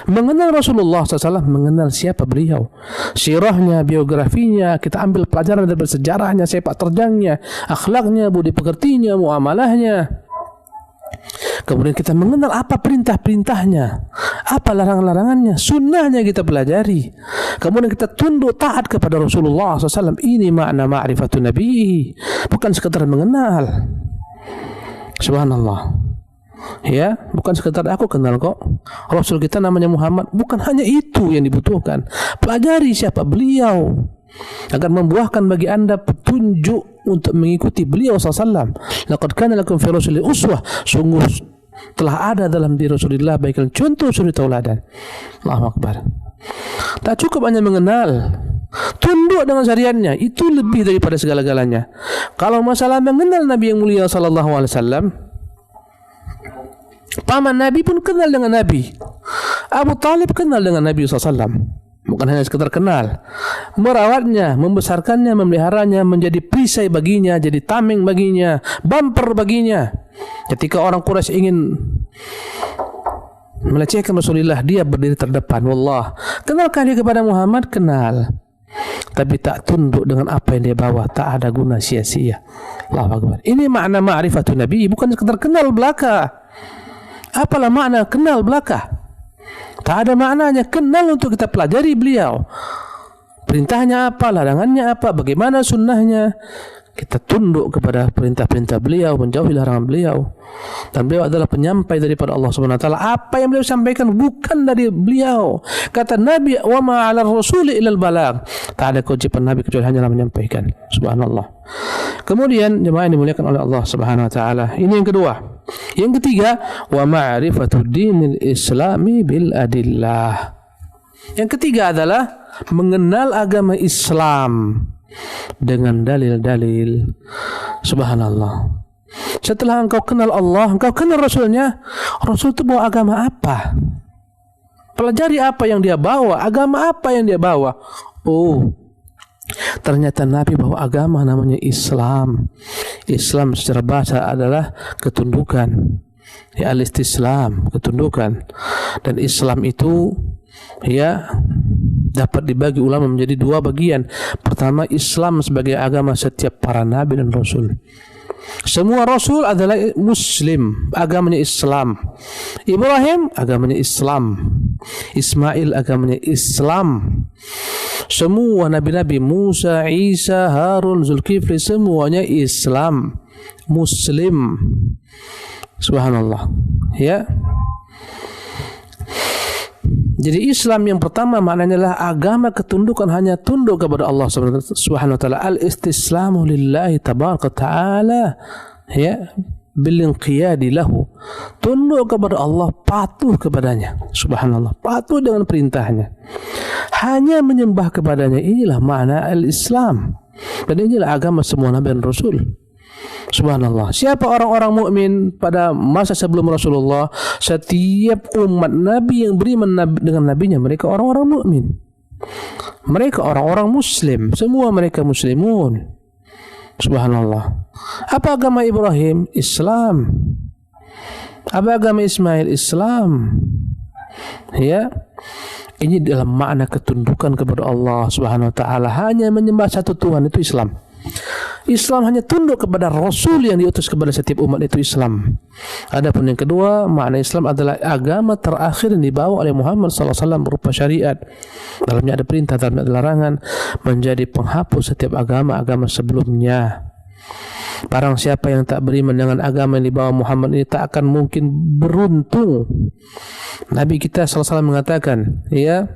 Mengenal Rasulullah SAW, mengenal siapa beliau, sirahnya, biografinya. Kita ambil pelajaran dari sejarahnya, sepak terjangnya, akhlaknya, budi pekertinya, muamalahnya. Kemudian kita mengenal apa perintah-perintahnya, apa larangan-larangannya, sunnahnya kita pelajari. Kemudian kita tunduk taat kepada Rasulullah SAW. Ini makna ma'rifatu Nabi, bukan sekedar mengenal. Subhanallah. Ya, bukan sekedar aku kenal kok Rasul kita namanya Muhammad. Bukan hanya itu yang dibutuhkan. Pelajari siapa beliau agar membuahkan bagi anda petunjuk untuk mengikuti beliau SAW. Laqad kana lakum fi Rasulillah uswah. Sungguh telah ada dalam diri Rasulullah baikkan contoh suri tauladan. Allahu Akbar. Tak cukup hanya mengenal, tunduk dengan syariatnya, itu lebih daripada segala-galanya. Kalau masalah mengenal Nabi yang mulia sallallahu alaihi wasallam, paman Nabi pun kenal dengan Nabi. Abu Talib kenal dengan Nabi SAW. Bukan hanya sekedar kenal, merawatnya, membesarkannya, memeliharanya, menjadi perisai baginya, jadi tameng baginya, bumper baginya. Ketika orang Quraisy ingin melecehkan Rasulullah, dia berdiri terdepan. Wallah, kenalkah dia kepada Muhammad? Kenal, tapi tak tunduk dengan apa yang dia bawa, tak ada guna, sia-sia. Allahu Akbar. Ini makna ma'rifatun Nabi, bukan sekedar kenal belaka. Apalah makna kenal belaka? Tak ada maknanya. Kenal untuk kita pelajari beliau. Perintahnya apa, larangannya apa, bagaimana sunnahnya. Kita tunduk kepada perintah-perintah beliau, menjauhi larangan beliau. Dan beliau adalah penyampai daripada Allah Subhanahu wa taala. Apa yang beliau sampaikan bukan dari beliau. Kata Nabi, "Wa ma 'ala rasuli illal balagh." Tak ada kewajiban Nabi kecuali hanyalah menyampaikan. Subhanallah. Kemudian jemaah yang dimuliakan oleh Allah Subhanahu wa taala. Ini yang kedua. Yang ketiga, wa ma'rifatu dinil islami bil adillah. Yang ketiga adalah mengenal agama Islam dengan dalil-dalil. Subhanallah. Setelah engkau kenal Allah, engkau kenal Rasulnya. Rasul itu bawa agama apa? Pelajari apa yang dia bawa, agama apa yang dia bawa. Oh, ternyata Nabi bawa agama namanya Islam. Islam secara bahasa adalah ketundukan. Ya, al-istislam, ketundukan. Dan Islam itu ya dapat dibagi ulama menjadi dua bagian. Pertama, Islam sebagai agama setiap para nabi dan rasul. Semua rasul adalah muslim, agamanya Islam. Ibrahim agamanya Islam. Ismail agamanya Islam. Semua nabi-nabi, Musa, Isa, Harun, Zulkifli, semuanya Islam, muslim. Subhanallah. Ya. Jadi Islam yang pertama maknanya adalah agama ketundukan, hanya tunduk kepada Allah Subhanahu wa taala. Al-istislamu lillahi tabaraka taala, ya, bil inqiyadi lahu. Tunduk kepada Allah, patuh kepadanya. Subhanallah, patuh dengan perintahnya. Hanya menyembah kepadanya, inilah makna al-Islam. Dan inilah agama semua nabi dan rasul. Subhanallah. Siapa orang-orang mukmin pada masa sebelum Rasulullah? Setiap umat Nabi yang beriman dengan nabinya, mereka orang-orang mukmin. Mereka orang-orang muslim. Semua mereka muslimun. Subhanallah. Apa agama Ibrahim? Islam. Apa agama Ismail? Islam. Ya. Ini dalam makna ketundukan kepada Allah Subhanahu wa taala. Hanya menyembah satu Tuhan, itu Islam. Islam hanya tunduk kepada Rasul yang diutus kepada setiap umat, itu Islam. Adapun yang kedua, makna Islam adalah agama terakhir yang dibawa oleh Muhammad SAW berupa syariat. Dalamnya ada perintah, dalamnya ada larangan, menjadi penghapus setiap agama-agama sebelumnya. Barang siapa yang tak beriman dengan agama yang dibawa Muhammad ini tak akan mungkin beruntung. Nabi kita SAW mengatakan, ya,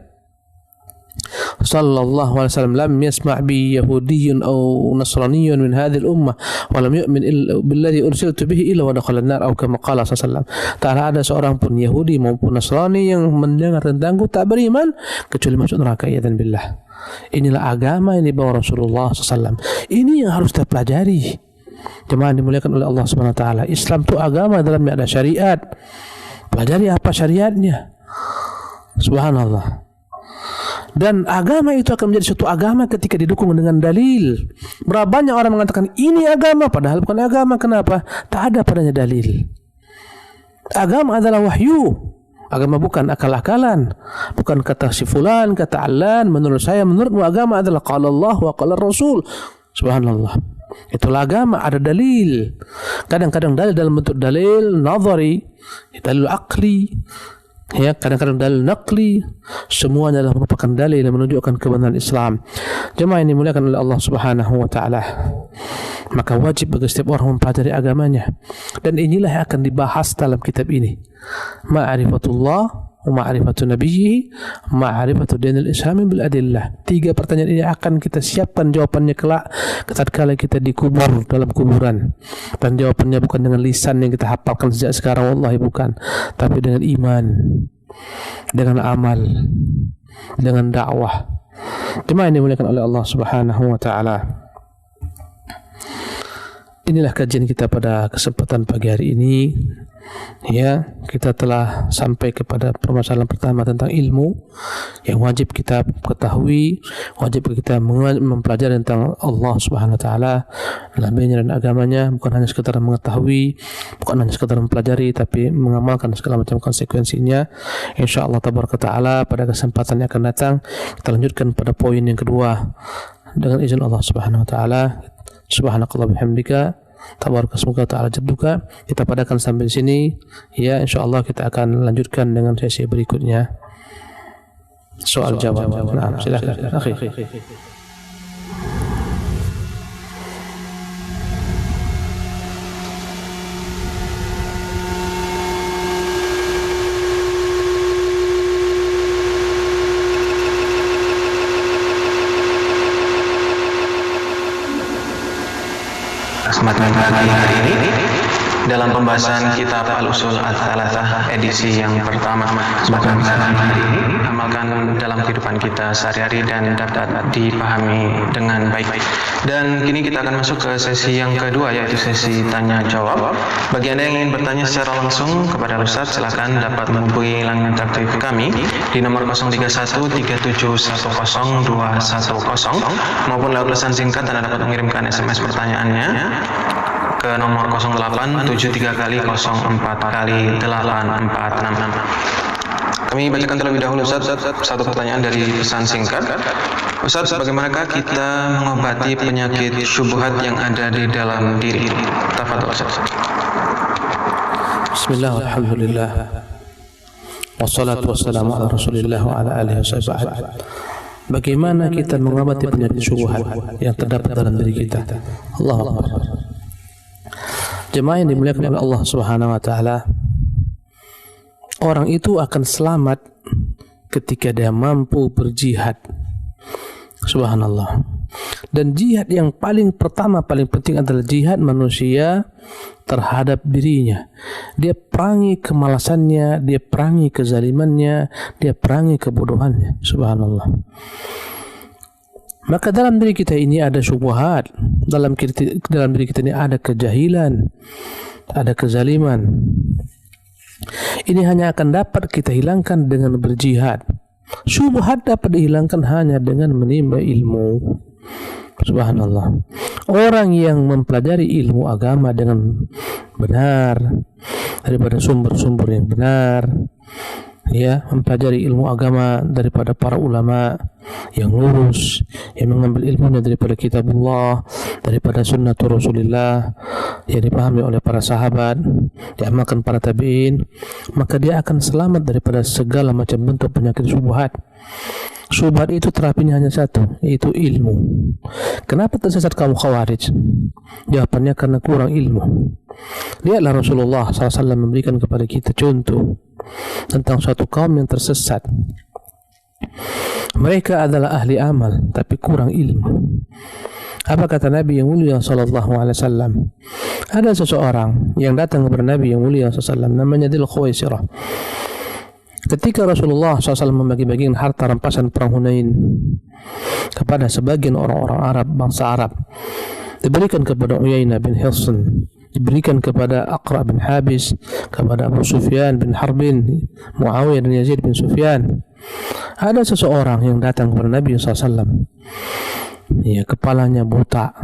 sallallahu alaihi wasallam, lam yasma' bi yahudiyyun aw nasraniyyun min hadhihi al-ummah wa lam yu'min billadhi ursiltu bihi illa wa dakhala an-nar, aw kama qala sallallahu alaihi wasallam. Tak ada seorang pun Yahudi maupun Nasrani yang mendengar tentangku tak beriman kecuali masuk neraka, ya dan billah. Inilah agama yang dibawa Rasulullah SAW. Ini yang harus kita pelajari. Jemaah dimuliakan oleh Allah Subhanahu wa taala. Islam itu agama, dalamnya ada syariat. Pelajari apa syariatnya. Subhanallah. Dan agama itu akan menjadi suatu agama ketika didukung dengan dalil. Berapa banyak orang mengatakan ini agama padahal bukan agama. Kenapa? Tak ada padanya dalil. Agama adalah wahyu. Agama bukan akal-akalan, bukan kata si fulan, kata alan, menurut saya, menurutmu. Agama adalah qala Allah wa qala Rasul. Subhanallah. Itulah agama, ada dalil. Kadang-kadang dalil dalam bentuk dalil nazari, dalil akli, ya, kadang-kadang dalil naqli. Semuanya adalah merupakan dalil yang menunjukkan kebenaran Islam. Jemaah yang dimuliakan oleh Allah Subhanahu wa taala, maka wajib bagi setiap orang mempelajari agamanya. Dan inilah yang akan dibahas dalam kitab ini. Ma'rifatullah wa ma'rifatu nabiyhi, ma'rifatu dinil islami bil adillah. 3 pertanyaan ini akan kita siapkan jawabannya kelak tatkala kita dikubur dalam kuburan. Dan jawabannya bukan dengan lisan yang kita hafalkan sejak sekarang, wallahi bukan, tapi dengan iman, dengan amal, dengan dakwah. Jemaah yang dimuliakan oleh Allah Subhanahu wa taala, inilah kajian kita pada kesempatan pagi hari ini. Ya, kita telah sampai kepada permasalahan pertama tentang ilmu yang wajib kita ketahui, wajib kita mempelajari tentang Allah Subhanahu wa taala, nabinya dan agamanya, bukan hanya sekedar mengetahui, bukan hanya sekedar mempelajari, tapi mengamalkan segala macam konsekuensinya. Insyaallah tabaraka taala pada kesempatan yang akan datang kita lanjutkan pada poin yang kedua dengan izin Allah Subhanahu wa taala. Subhanakallah bihamdika tabaraka semoga ta'ala jadduka. Kita padakan sampai sini ya, insyaallah kita akan lanjutkan dengan sesi berikutnya soal jawab. Nah, silakan akhi. Kesempatan pagi hari ini dalam pembahasan kitab Al-Usul Ats-Tsalatsah edisi yang pertama. Semoga pembahasan hari ini amalkan dalam kehidupan kita sehari-hari dan dapat dipahami dengan baik. Dan kini kita akan masuk ke sesi yang kedua, yaitu sesi tanya jawab. Bagi Anda yang ingin bertanya secara langsung kepada Ustaz, silakan dapat menghubungi line interaktif kami di nomor 03137100210 maupun lewat pesan singkat Anda dapat mengirimkan SMS pertanyaannya ke nomor 0873 kali 04 kali 846. Kami bacakan terlebih dahulu Ustaz satu pertanyaan dari pesan singkat. Ustaz, bagaimanakah kita mengobati penyakit syubhat yang ada di dalam diri? Tafadhol Ustaz. Bismillah, alhamdulillah, wassalatu wassalamu ala rasulillah wa ala alihi wasallam. Bagaimana kita mengobati penyakit syubhat yang terdapat dalam diri kita? Allahu Akbar. Jemaah yang dimuliakan oleh Allah Subhanahu wa taala, orang itu akan selamat ketika dia mampu berjihad. Subhanallah. Dan jihad yang paling pertama, paling penting adalah jihad manusia terhadap dirinya. Dia perangi kemalasannya, dia perangi kezalimannya, dia perangi kebodohannya. Subhanallah. Maka dalam diri kita ini ada syubhat, dalam diri kita ini ada kejahilan, ada kezaliman. Ini hanya akan dapat kita hilangkan dengan berjihad. Syubhat dapat dihilangkan hanya dengan menimba ilmu. Subhanallah. Orang yang mempelajari ilmu agama dengan benar daripada sumber-sumber yang benar, ya, mempelajari ilmu agama daripada para ulama yang lurus, yang mengambil ilmunya daripada kitabullah, daripada sunnatul Rasulillah, yang dipahami oleh para sahabat, diamalkan para tabi'in, maka dia akan selamat daripada segala macam bentuk penyakit syubhat. Syubhat itu terapinya hanya satu, yaitu ilmu. Kenapa tersesat kaum Khawarij? Jawabannya karena kurang ilmu. Lihatlah Rasulullah SAW memberikan kepada kita contoh tentang suatu kaum yang tersesat. Mereka adalah ahli amal tapi kurang ilmu. Apa kata Nabi yang mulia SAW? Ada seseorang yang datang kepada Nabi yang mulia SAW, namanya Dzul Khuwaisirah. Ketika Rasulullah SAW membagi-bagikan harta rampasan perang Hunain kepada sebagian orang-orang Arab, bangsa Arab, diberikan kepada Uyainah bin Hisn, diberikan kepada Aqra bin Habis, kepada Abu Sufyan bin Harbin, Muawiyah dan Yazid bin Sufyan. Ada seseorang yang datang kepada Nabi SAW, ya, kepalanya buta,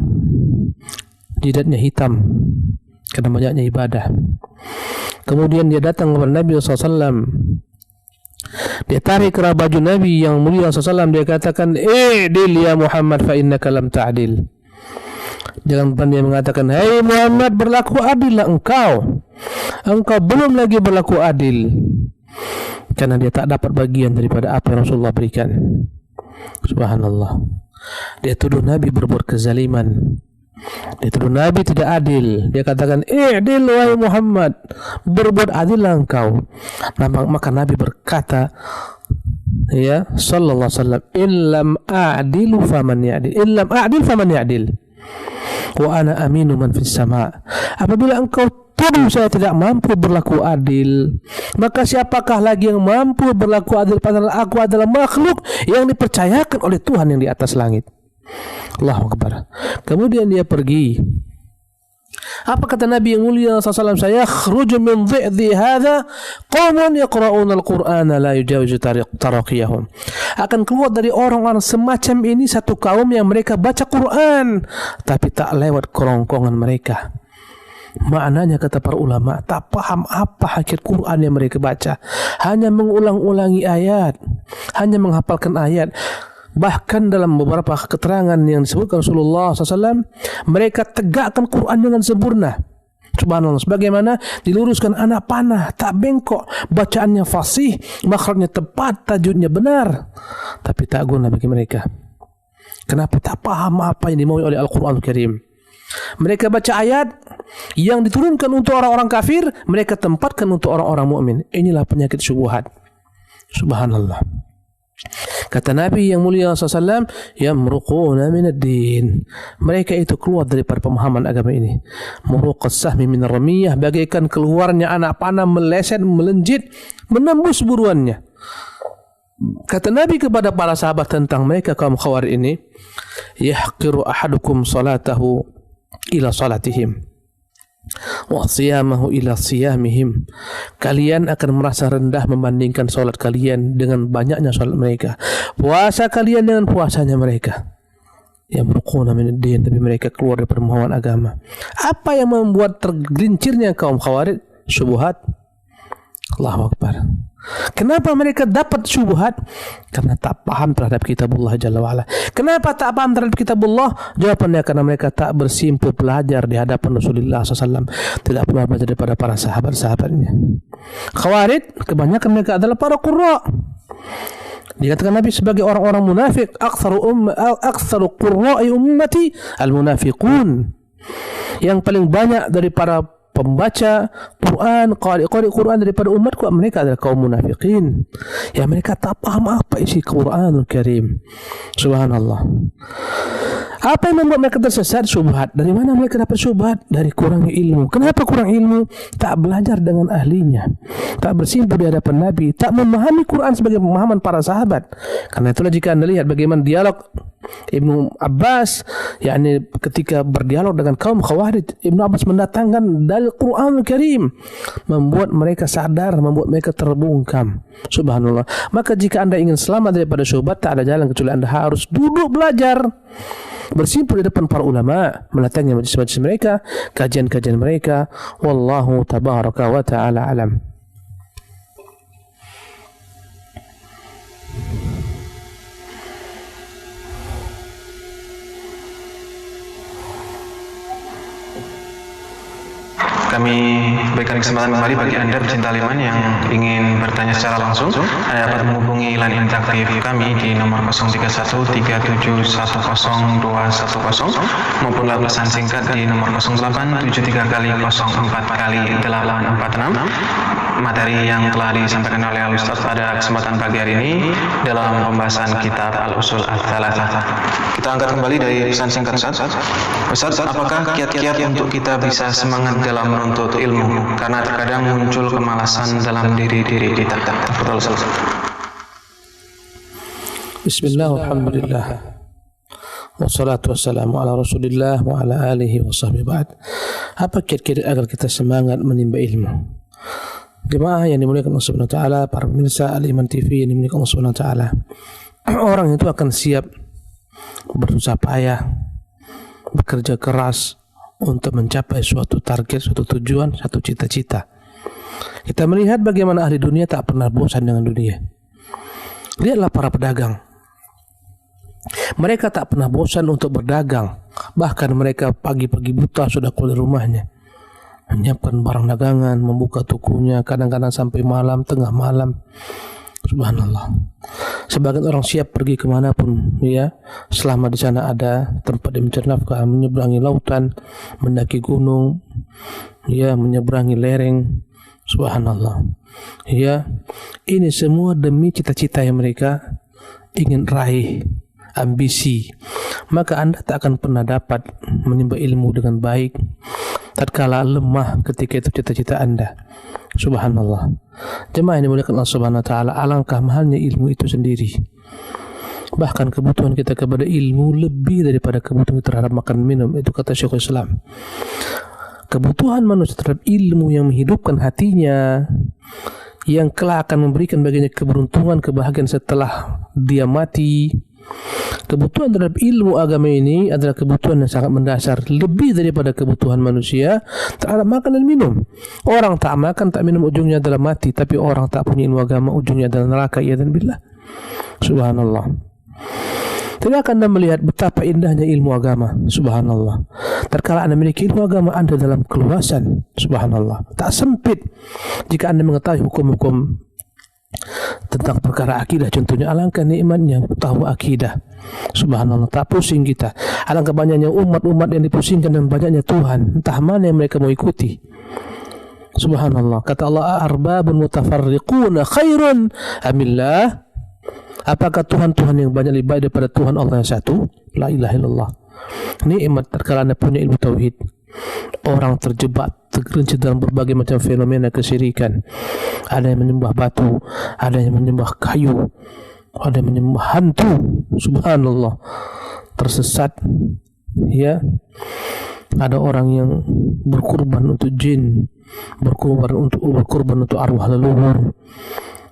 jidatnya hitam karena banyaknya ibadah. Kemudian dia datang kepada Nabi SAW, dia tarik kerah baju Nabi yang mulia SAW, dia katakan, "Dil ya Muhammad fa innaka lam ta'dil." Jangan lupa dia mengatakan, "Hai Muhammad, berlaku adillah engkau. Engkau belum lagi berlaku adil." Karena dia tak dapat bagian daripada apa yang Rasulullah berikan. Subhanallah. Dia tuduh Nabi berbuat kezaliman. Dia tuduh Nabi tidak adil. Dia katakan, "I'dil wahai Muhammad, berbuat adillah engkau." Maka Nabi berkata, ya, sallallahu alaihi wasallam, "Illam a'dilu faman ya'dil, illam a'dil faman ya'dil, wa ana aminu man fis sama." Apabila engkau tuduh saya tidak mampu berlaku adil, maka siapakah lagi yang mampu berlaku adil, padahal aku adalah makhluk yang dipercayakan oleh Tuhan yang di atas langit. Allahu Akbar. Kemudian dia pergi. Apa kata Nabi yang mulia SAW? "Saya khruju min dhi'dhi hadha qaumun yaqra'una al-Qur'ana la yujawizu taraqiyahum." Akan keluar dari orang-orang semacam ini satu kaum yang mereka baca Quran tapi tak lewat kerongkongan mereka. Maknanya kata para ulama, tak paham apa hakikat Quran yang mereka baca, hanya mengulang-ulangi ayat, hanya menghafalkan ayat. Bahkan dalam beberapa keterangan yang disebutkan Rasulullah SAW, mereka tegakkan Quran dengan sempurna. Subhanallah, sebagaimana diluruskan anak panah, tak bengkok, bacaannya fasih, makhrajnya tepat, tajwidnya benar. Tapi tak guna bagi mereka. Kenapa? Tak paham apa yang dimaui oleh Al-Quran Al-Karim. Mereka baca ayat yang diturunkan untuk orang-orang kafir, mereka tempatkan untuk orang-orang mukmin. Inilah penyakit syubhat. Subhanallah. Kata Nabi yang mulia SAW, yamruquna minad din. Mereka itu keluar daripada pemahaman agama ini. Muruqas sahmi min ramiyah, bagaikan keluarnya anak panah meleset, melenjit, menembus buruannya. Kata Nabi kepada para sahabat tentang mereka kaum Khawarij ini, yahqiru ahadukum salatahu ila salatihim wa siyamahu ila siyamihim. Kalian akan merasa rendah membandingkan salat kalian dengan banyaknya salat mereka, puasa kalian dengan puasanya mereka. Yamruquna minad din, tapi mereka keluar dari pemahaman agama. Apa yang membuat tergelincirnya kaum Khawarij? Syubhat. Allahu Akbar. Kenapa mereka dapat syubhat? Karena tak paham terhadap kitabullah Jalla wa'ala. Kenapa tak paham terhadap kitabullah? Jawabannya karena mereka tak bersimpuh belajar di hadapan Rasulullah SAW. Tidak pernah belajar daripada para sahabat-sahabatnya. Khawarij, kebanyakan mereka adalah para qurra. Dikatakan Nabi sebagai orang-orang munafik, aktsaru qurra'i ummati al-munafiqun. Yang paling banyak dari para pembaca Quran, qari Quran daripada umatku, mereka adalah kaum munafikin. Ya, mereka tak paham apa isi Quranul Karim. Subhanallah. Apa yang membuat mereka tersesat? Syubhat. Dari mana mereka dapat syubhat? Dari kurangnya ilmu. Kenapa kurang ilmu? Tak belajar dengan ahlinya, tak bersimpuh di hadapan Nabi, tak memahami Quran sebagai pemahaman para sahabat. Karena itulah jika Anda lihat bagaimana dialog Ibnu Abbas, yakni ketika berdialog dengan kaum Khawarij, Ibnu Abbas mendatangkan dalil Quranul Karim, membuat mereka sadar, membuat mereka terbungkam. Subhanallah. Maka jika Anda ingin selamat daripada syubhat, tak ada jalan kecuali Anda harus duduk belajar, bersimpuh di depan para ulama, mendatangi majlis-majlis mereka, kajian-kajian mereka. Wallahu tabaraka wa ta'ala alam. Kami berikan kesempatan kembali bagi Anda pecinta Liman yang ingin bertanya secara langsung. Anda dapat menghubungi line interaktif kami di nomor 0313710210 maupun lewat pesan singkat di nomor 0873 kali 04 kali 846. Materi yang telah disampaikan oleh Al-Ustaz pada kesempatan pagi hari ini dalam pembahasan kitab Al-Usul Ats-Tsalatsah. Kita angkat kembali dari pesan singkat Ustaz, apakah kiat-kiat untuk kita bisa semangat dalam menuntut ilmu? Karena terkadang muncul kemalasan dalam diri-diri kita. Bismillah, alhamdulillah, wassalatu wassalamu ala rasulillah wa ala alihi wa sahbihi ba'd. Apa kiat-kiat agar kita semangat menimba ilmu? Jemaah yang dimuliakan Allah Subhanahu wa taala, para pemirsa Al-Iman TV yang dimuliakan Allah Subhanahu wa taala. Orang itu akan siap berusaha payah, bekerja keras untuk mencapai suatu target, suatu tujuan, satu cita-cita. Kita melihat bagaimana ahli dunia tak pernah bosan dengan dunia. Lihatlah para pedagang. Mereka tak pernah bosan untuk berdagang. Bahkan mereka pagi-pagi buta sudah keluar rumahnya, menyiapkan barang dagangan, membuka tokonya, kadang-kadang sampai malam, tengah malam. Subhanallah. Sebagian orang siap pergi kemanapun, ya, selama di sana ada tempat dia mencari nafkah, menyeberangi lautan, mendaki gunung, ya, menyeberangi lereng. Subhanallah. Ya, ini semua demi cita-cita yang mereka ingin raih, ambisi. Maka Anda tak akan pernah dapat menimba ilmu dengan baik tatkala lemah ketika itu cita-cita Anda. Subhanallah. Jemaah yang dimuliakan Allah Subhanahu wa taala, alangkah mahalnya ilmu itu sendiri. Bahkan kebutuhan kita kepada ilmu lebih daripada kebutuhan kita terhadap makan minum. Itu kata Syekhul Islam. Kebutuhan manusia terhadap ilmu yang menghidupkan hatinya, yang kelak akan memberikan baginya keberuntungan, kebahagiaan setelah dia mati. Kebutuhan terhadap ilmu agama ini adalah kebutuhan yang sangat mendasar, lebih daripada kebutuhan manusia terhadap makan dan minum. Orang tak makan tak minum ujungnya adalah mati, tapi orang tak punya ilmu agama ujungnya adalah neraka. Ya dan billah. Subhanallah. Tidakkah Anda melihat betapa indahnya ilmu agama? Subhanallah. Terkala Anda memiliki ilmu agama, Anda dalam keluasan. Subhanallah. Tak sempit jika Anda mengetahui hukum-hukum tentang perkara akidah. Contohnya, alangkah nikmatnya tahu akidah. Subhanallah, tak pusing kita. Alangkah banyaknya umat-umat yang dipusingkan dan banyaknya Tuhan, entah mana yang mereka mau ikuti. Subhanallah. Kata Allah, arbabun mutafarriquna khairun amillah. Apakah Tuhan-Tuhan yang banyak lebih baik daripada Tuhan Allah yang satu? La ilaha illallah. Nikmat terkala Anda punya ilmu tauhid. Orang terjebak, tergelincir dalam berbagai macam fenomena kesyirikan. Ada yang menyembah batu, ada yang menyembah kayu, ada yang menyembah hantu. Subhanallah. Tersesat. Ya. Ada orang yang berkorban untuk jin, berkorban untuk arwah leluhur.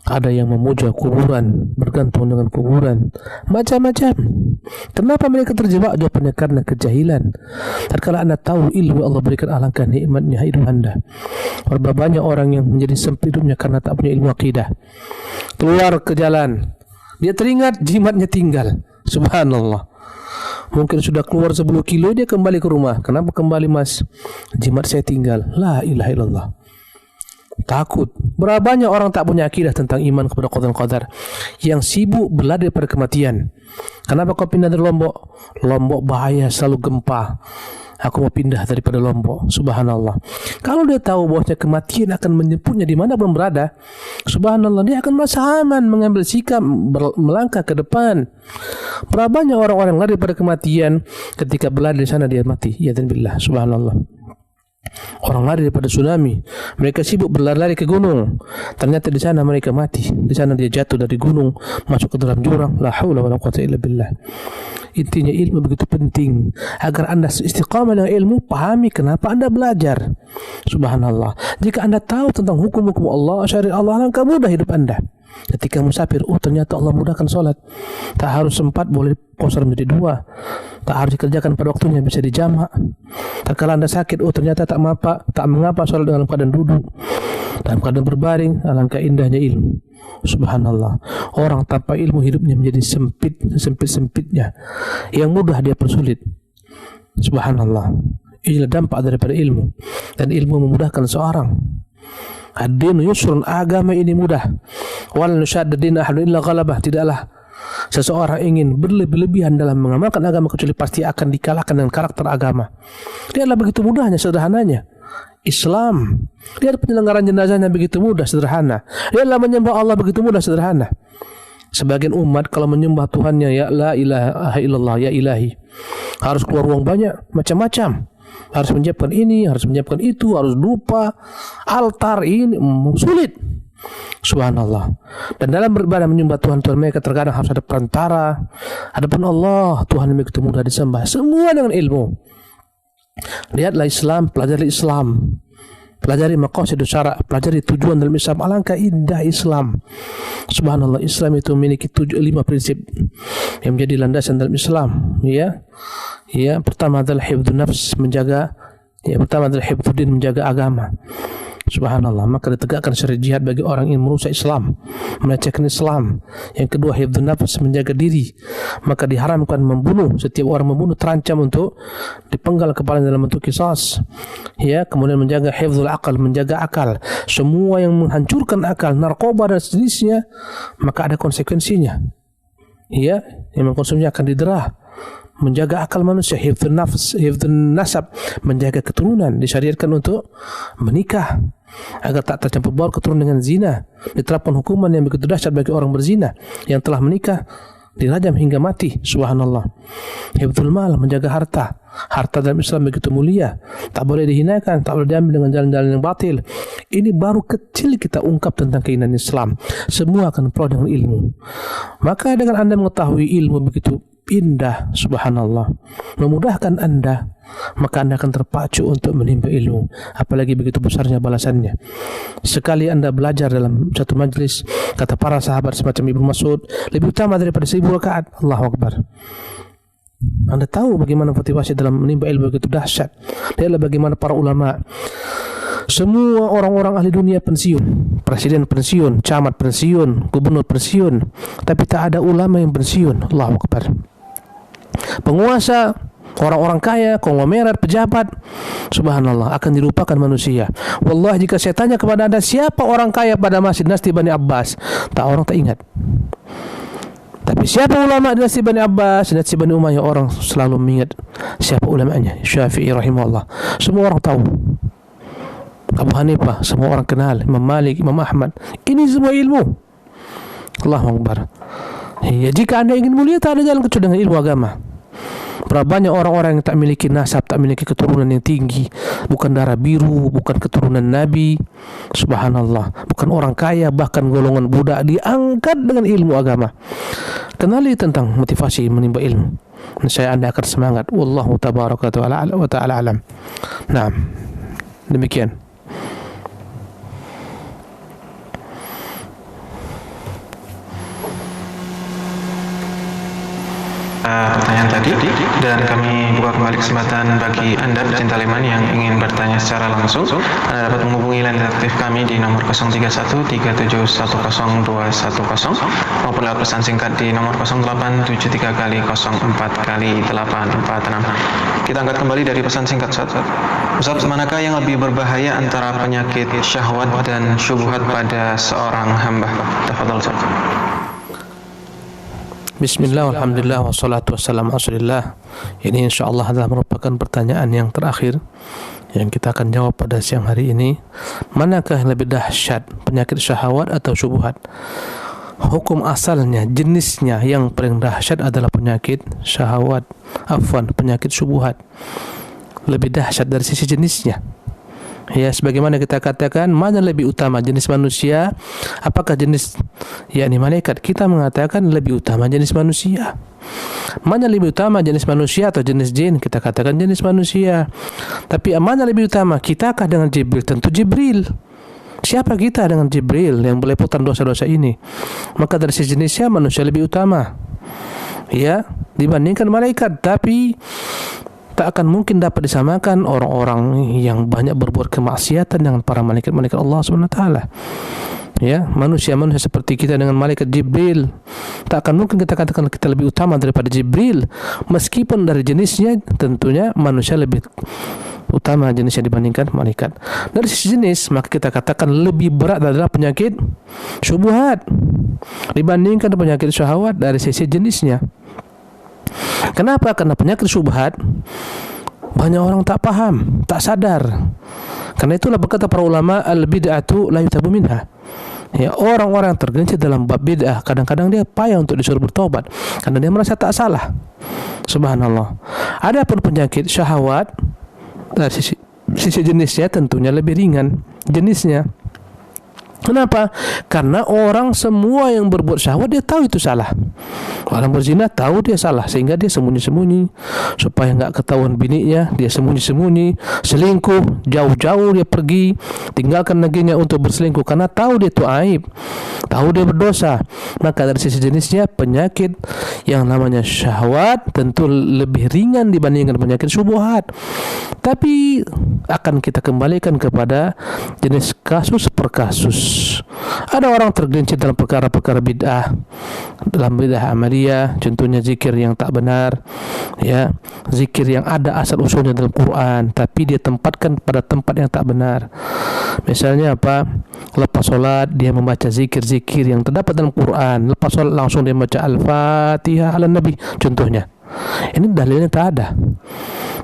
Ada yang memuja kuburan, bergantung dengan kuburan, macam-macam. Kenapa mereka terjebak? Jawabannya karena kejahilan. Tatkala Anda tahu ilmu Allah berikan, alangkah nikmatnya hidup Anda. Berapa banyak orang yang menjadi sempit hidupnya karena tak punya ilmu akidah. Keluar ke jalan, dia teringat jimatnya tinggal. Subhanallah. Mungkin sudah keluar 10 kilo, dia kembali ke rumah. Kenapa kembali, Mas? Jimat saya tinggal. La ilaha illallah. Takut. Berapa banyak orang tak punya akidah tentang iman kepada qada dan qadar, yang sibuk berlari daripada kematian. Kenapa kau pindah dari Lombok? Lombok bahaya, selalu gempa. Aku mau pindah daripada Lombok. Subhanallah. Kalau dia tahu bahwa kematian akan menjemputnya di mana pun berada, subhanallah, dia akan merasa aman, mengambil sikap, melangkah ke depan. Berapa banyak orang-orang yang lari daripada kematian, ketika berlari di sana dia mati. Ya dan billah. Subhanallah. Orang lari daripada tsunami, mereka sibuk berlari-lari ke gunung, ternyata di sana mereka mati. Di sana dia jatuh dari gunung, masuk ke dalam jurang. La haula wala quwwata illa billah. Intinya ilmu begitu penting. Agar Anda istiqamah dengan ilmu, pahami kenapa Anda belajar. Subhanallah. Jika Anda tahu tentang hukum-hukum Allah, syariat Allah, alangkah mudah hidup Anda. Ketika musafir, ternyata Allah mudahkan solat. Tak harus sempat, boleh qasar menjadi 2. Tak harus dikerjakan pada waktunya, bisa dijamak. Tatkala Anda sakit, ternyata tak mengapa solat dalam keadaan duduk, dalam keadaan berbaring. Alangkah indahnya ilmu. Subhanallah. Orang tanpa ilmu hidupnya menjadi sempit-sempitnya. Yang mudah dia persulit. Subhanallah. Inilah dampak daripada ilmu. Dan ilmu memudahkan seorang. Ad-dinu yusrun, agama ini mudah. Wal nushadda din ahadun illa ghalabah. Tidaklah seseorang ingin berlebihan dalam mengamalkan agama kecuali pasti akan dikalahkan dengan karakter agama. Dia adalah begitu mudahnya, sederhananya. Islam, dia ada penyelenggaraan jenazahnya begitu mudah, sederhana. Dia adalah menyembah Allah begitu mudah, sederhana. Sebagian umat kalau menyembah Tuhannya, ya la ilaha illallah, ya ilahi, harus keluar uang banyak, macam-macam. Harus menyiapkan ini, harus menyiapkan itu, harus lupa altar ini, sulit. Subhanallah. Dan dalam beribadah menyembah Tuhan mereka terkadang harus ada perantara. Adapun Allah, Tuhan yang begitu mudah disembah, semua dengan ilmu. Lihatlah Islam, pelajari Islam, pelajari maqasidus syara', pelajari tujuan dalam Islam. Alangkah indah Islam. Subhanallah. Islam itu memiliki 5 prinsip yang menjadi landasan dalam Islam. Ya, pertama adalah hifdzun nafs, menjaga. Ya, pertama adalah hifdzuddin, menjaga agama. Subhanallah. Maka ditegakkan syariat jihad bagi orang yang merusak Islam, melecehkan Islam. Yang kedua, hifdzun nafs, menjaga diri. Maka diharamkan membunuh. Setiap orang membunuh terancam untuk dipenggal kepalanya dalam bentuk qisas. Ya, kemudian menjaga hifdzul aqal, menjaga akal. Semua yang menghancurkan akal, narkoba dan sejenisnya, maka ada konsekuensinya. Ya, yang mengkonsumsinya akan didera. Menjaga akal manusia, hifdzun nafs, hifdzun nasab, menjaga keturunan. Disyariatkan untuk menikah agar tak tercampur baur keturunan dengan zina. Diterapkan hukuman yang begitu dahsyat bagi orang berzina yang telah menikah, dirajam hingga mati. Subhanallah. Hifdzul mal, menjaga harta. Harta dalam Islam begitu mulia, tak boleh dihinakan, tak boleh diambil dengan jalan-jalan yang batil. Ini baru kecil kita ungkap tentang keindahan Islam. Semua akan perlu dengan ilmu. Maka dengan Anda mengetahui ilmu begitu indah, subhanallah, memudahkan Anda, maka Anda akan terpacu untuk menimba ilmu. Apalagi begitu besarnya balasannya. Sekali Anda belajar dalam satu majlis, kata para sahabat semacam Ibnu Mas'ud, lebih utama daripada 1000 rakaat. Allahu Akbar. Anda tahu bagaimana motivasi dalam menimba ilmu begitu dahsyat. Dia adalah bagaimana para ulama. Semua orang-orang ahli dunia pensiun, presiden pensiun, camat pensiun, gubernur pensiun, tapi tak ada ulama yang pensiun. Allahu Akbar. penguasa, orang-orang kaya, konglomerat, pejabat, subhanallah, akan dilupakan manusia. Wallahi, jika saya tanya kepada Anda siapa orang kaya pada masa dinasti Bani Abbas, orang tak ingat. Tapi siapa ulama dinasti Bani Abbas, dinasti Bani Umayyah, orang selalu mengingat siapa ulamanya. Syafi'i rahimahullah, semua orang tahu. Abu Hanifah, semua orang kenal. Imam Malik, Imam Ahmad, ini semua ilmu. Allahu Akbar. Ya, jika Anda ingin mulia, tak ada jalan kecuali dengan ilmu agama. Berapa banyak orang-orang yang tak memiliki nasab, tak memiliki keturunan yang tinggi, bukan darah biru, bukan keturunan Nabi, subhanallah, bukan orang kaya, bahkan golongan budak, diangkat dengan ilmu agama. Kenali tentang motivasi menimba ilmu, saya Anda akan semangat. Wallahu tabaraka wa ta'ala alam. Nah, demikian. Pertanyaan tadi, dan kami buka kembali kesempatan bagi Anda pecinta Leman yang ingin bertanya secara langsung. Anda dapat menghubungi line detektif kami di nomor 03137100210 maupun lewat pesan singkat di nomor 0873 kali 04 kali 846. Kita angkat kembali dari pesan singkat, Ustaz, manakah yang lebih berbahaya antara penyakit syahwat dan syubhat pada seorang hamba? Tafadhol, Ustaz. Bismillah, alhamdulillah, wassalatu wassalamu ala Rasulillah. Ini insyaAllah adalah merupakan pertanyaan yang terakhir yang kita akan jawab pada siang hari ini. Manakah yang lebih dahsyat, penyakit syahwat atau syubhat? Hukum asalnya, jenisnya yang paling dahsyat adalah penyakit syahwat, penyakit syubhat. Lebih dahsyat dari sisi jenisnya. Ya, sebagaimana kita katakan, mana lebih utama, jenis manusia apakah jenis malaikat? Kita mengatakan lebih utama jenis manusia. Mana lebih utama, jenis manusia atau jenis jin? Kita katakan jenis manusia. Tapi mana lebih utama, kitakah dengan Jibril? Tentu Jibril. Siapa kita dengan Jibril yang meleputan dosa-dosa ini? Maka dari sisi jenisnya manusia lebih utama, ya, dibandingkan malaikat. Tapi tak akan mungkin dapat disamakan orang-orang yang banyak berbuat kemaksiatan dengan para malaikat-malaikat Allah Subhanahu wa taala. Ya, manusia-manusia seperti kita dengan malaikat Jibril, tak akan mungkin kita katakan kita lebih utama daripada Jibril, meskipun dari jenisnya tentunya manusia lebih utama jenisnya dibandingkan malaikat. Dari sisi jenis, maka kita katakan lebih berat adalah penyakit syubhat dibandingkan penyakit syahwat dari sisi jenisnya. Kenapa? Karena penyakit syubhat banyak orang tak paham, tak sadar. Karena itulah berkata para ulama, al-bid'atu la yutabu minha. Ya, orang-orang yang tergelincir dalam bab bid'ah, kadang-kadang dia payah untuk disuruh bertobat karena dia merasa tak salah. Subhanallah. Adapun penyakit syahwat dari sisi jenisnya tentunya lebih ringan jenisnya. Kenapa? Karena orang semua yang berbuat syahwat dia tahu itu salah. Orang berzina tahu dia salah, sehingga dia sembunyi-sembunyi supaya enggak ketahuan bininya, dia sembunyi-sembunyi, selingkuh, jauh-jauh dia pergi, tinggalkan negerinya untuk berselingkuh karena tahu dia itu aib, tahu dia berdosa. Maka dari sisi jenisnya penyakit yang namanya syahwat tentu lebih ringan dibandingkan penyakit syubhat. Tapi akan kita kembalikan kepada jenis kasus per kasus. Ada orang tergelincir dalam perkara-perkara bid'ah, dalam bid'ah amaliyah, contohnya zikir yang tak benar, ya, zikir yang ada asal usulnya dalam Quran tapi dia tempatkan pada tempat yang tak benar. Misalnya apa? Lepas solat dia membaca zikir-zikir yang terdapat dalam Quran, lepas solat langsung dia membaca Al-Fatihah ala Nabi, contohnya. Ini dalilnya tak ada.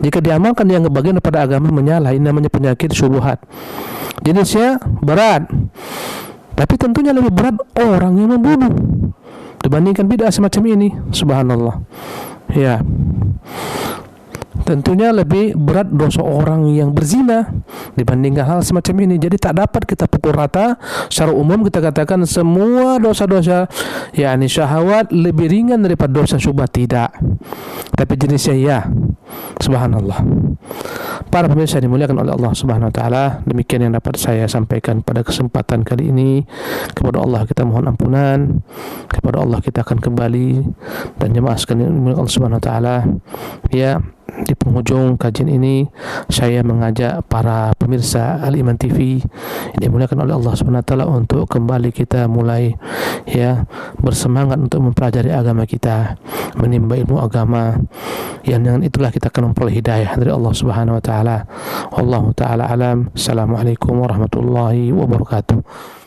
Jika diamalkan yang bagian daripada agama menyalah, ini namanya penyakit syubhat. Jenisnya berat, tapi tentunya lebih berat orang yang membunuh dibandingkan bid'ah semacam ini. Subhanallah. Ya, tentunya lebih berat dosa orang yang berzina dibandingkan hal semacam ini. Jadi tak dapat kita pukul rata secara umum kita katakan semua dosa-dosa yakni syahwat lebih ringan daripada dosa syubhat, tidak. Tapi jenisnya ya. Subhanallah. Para pemirsa dimuliakan oleh Allah Subhanahu wa taala, demikian yang dapat saya sampaikan pada kesempatan kali ini. Kepada Allah kita mohon ampunan, kepada Allah kita akan kembali, dan jemaah sekalian Allah Subhanahu wa taala, ya, di penghujung kajian ini saya mengajak para pemirsa Al-Iman TV yang dimuliakan oleh Allah Subhanahu wa taala untuk kembali kita mulai bersemangat untuk mempelajari agama kita, menimba ilmu agama yang dengan itulah kita akan memperoleh hidayah dari Allah Subhanahu wa taala. Wallahu taala alam. Assalamualaikum warahmatullahi wabarakatuh.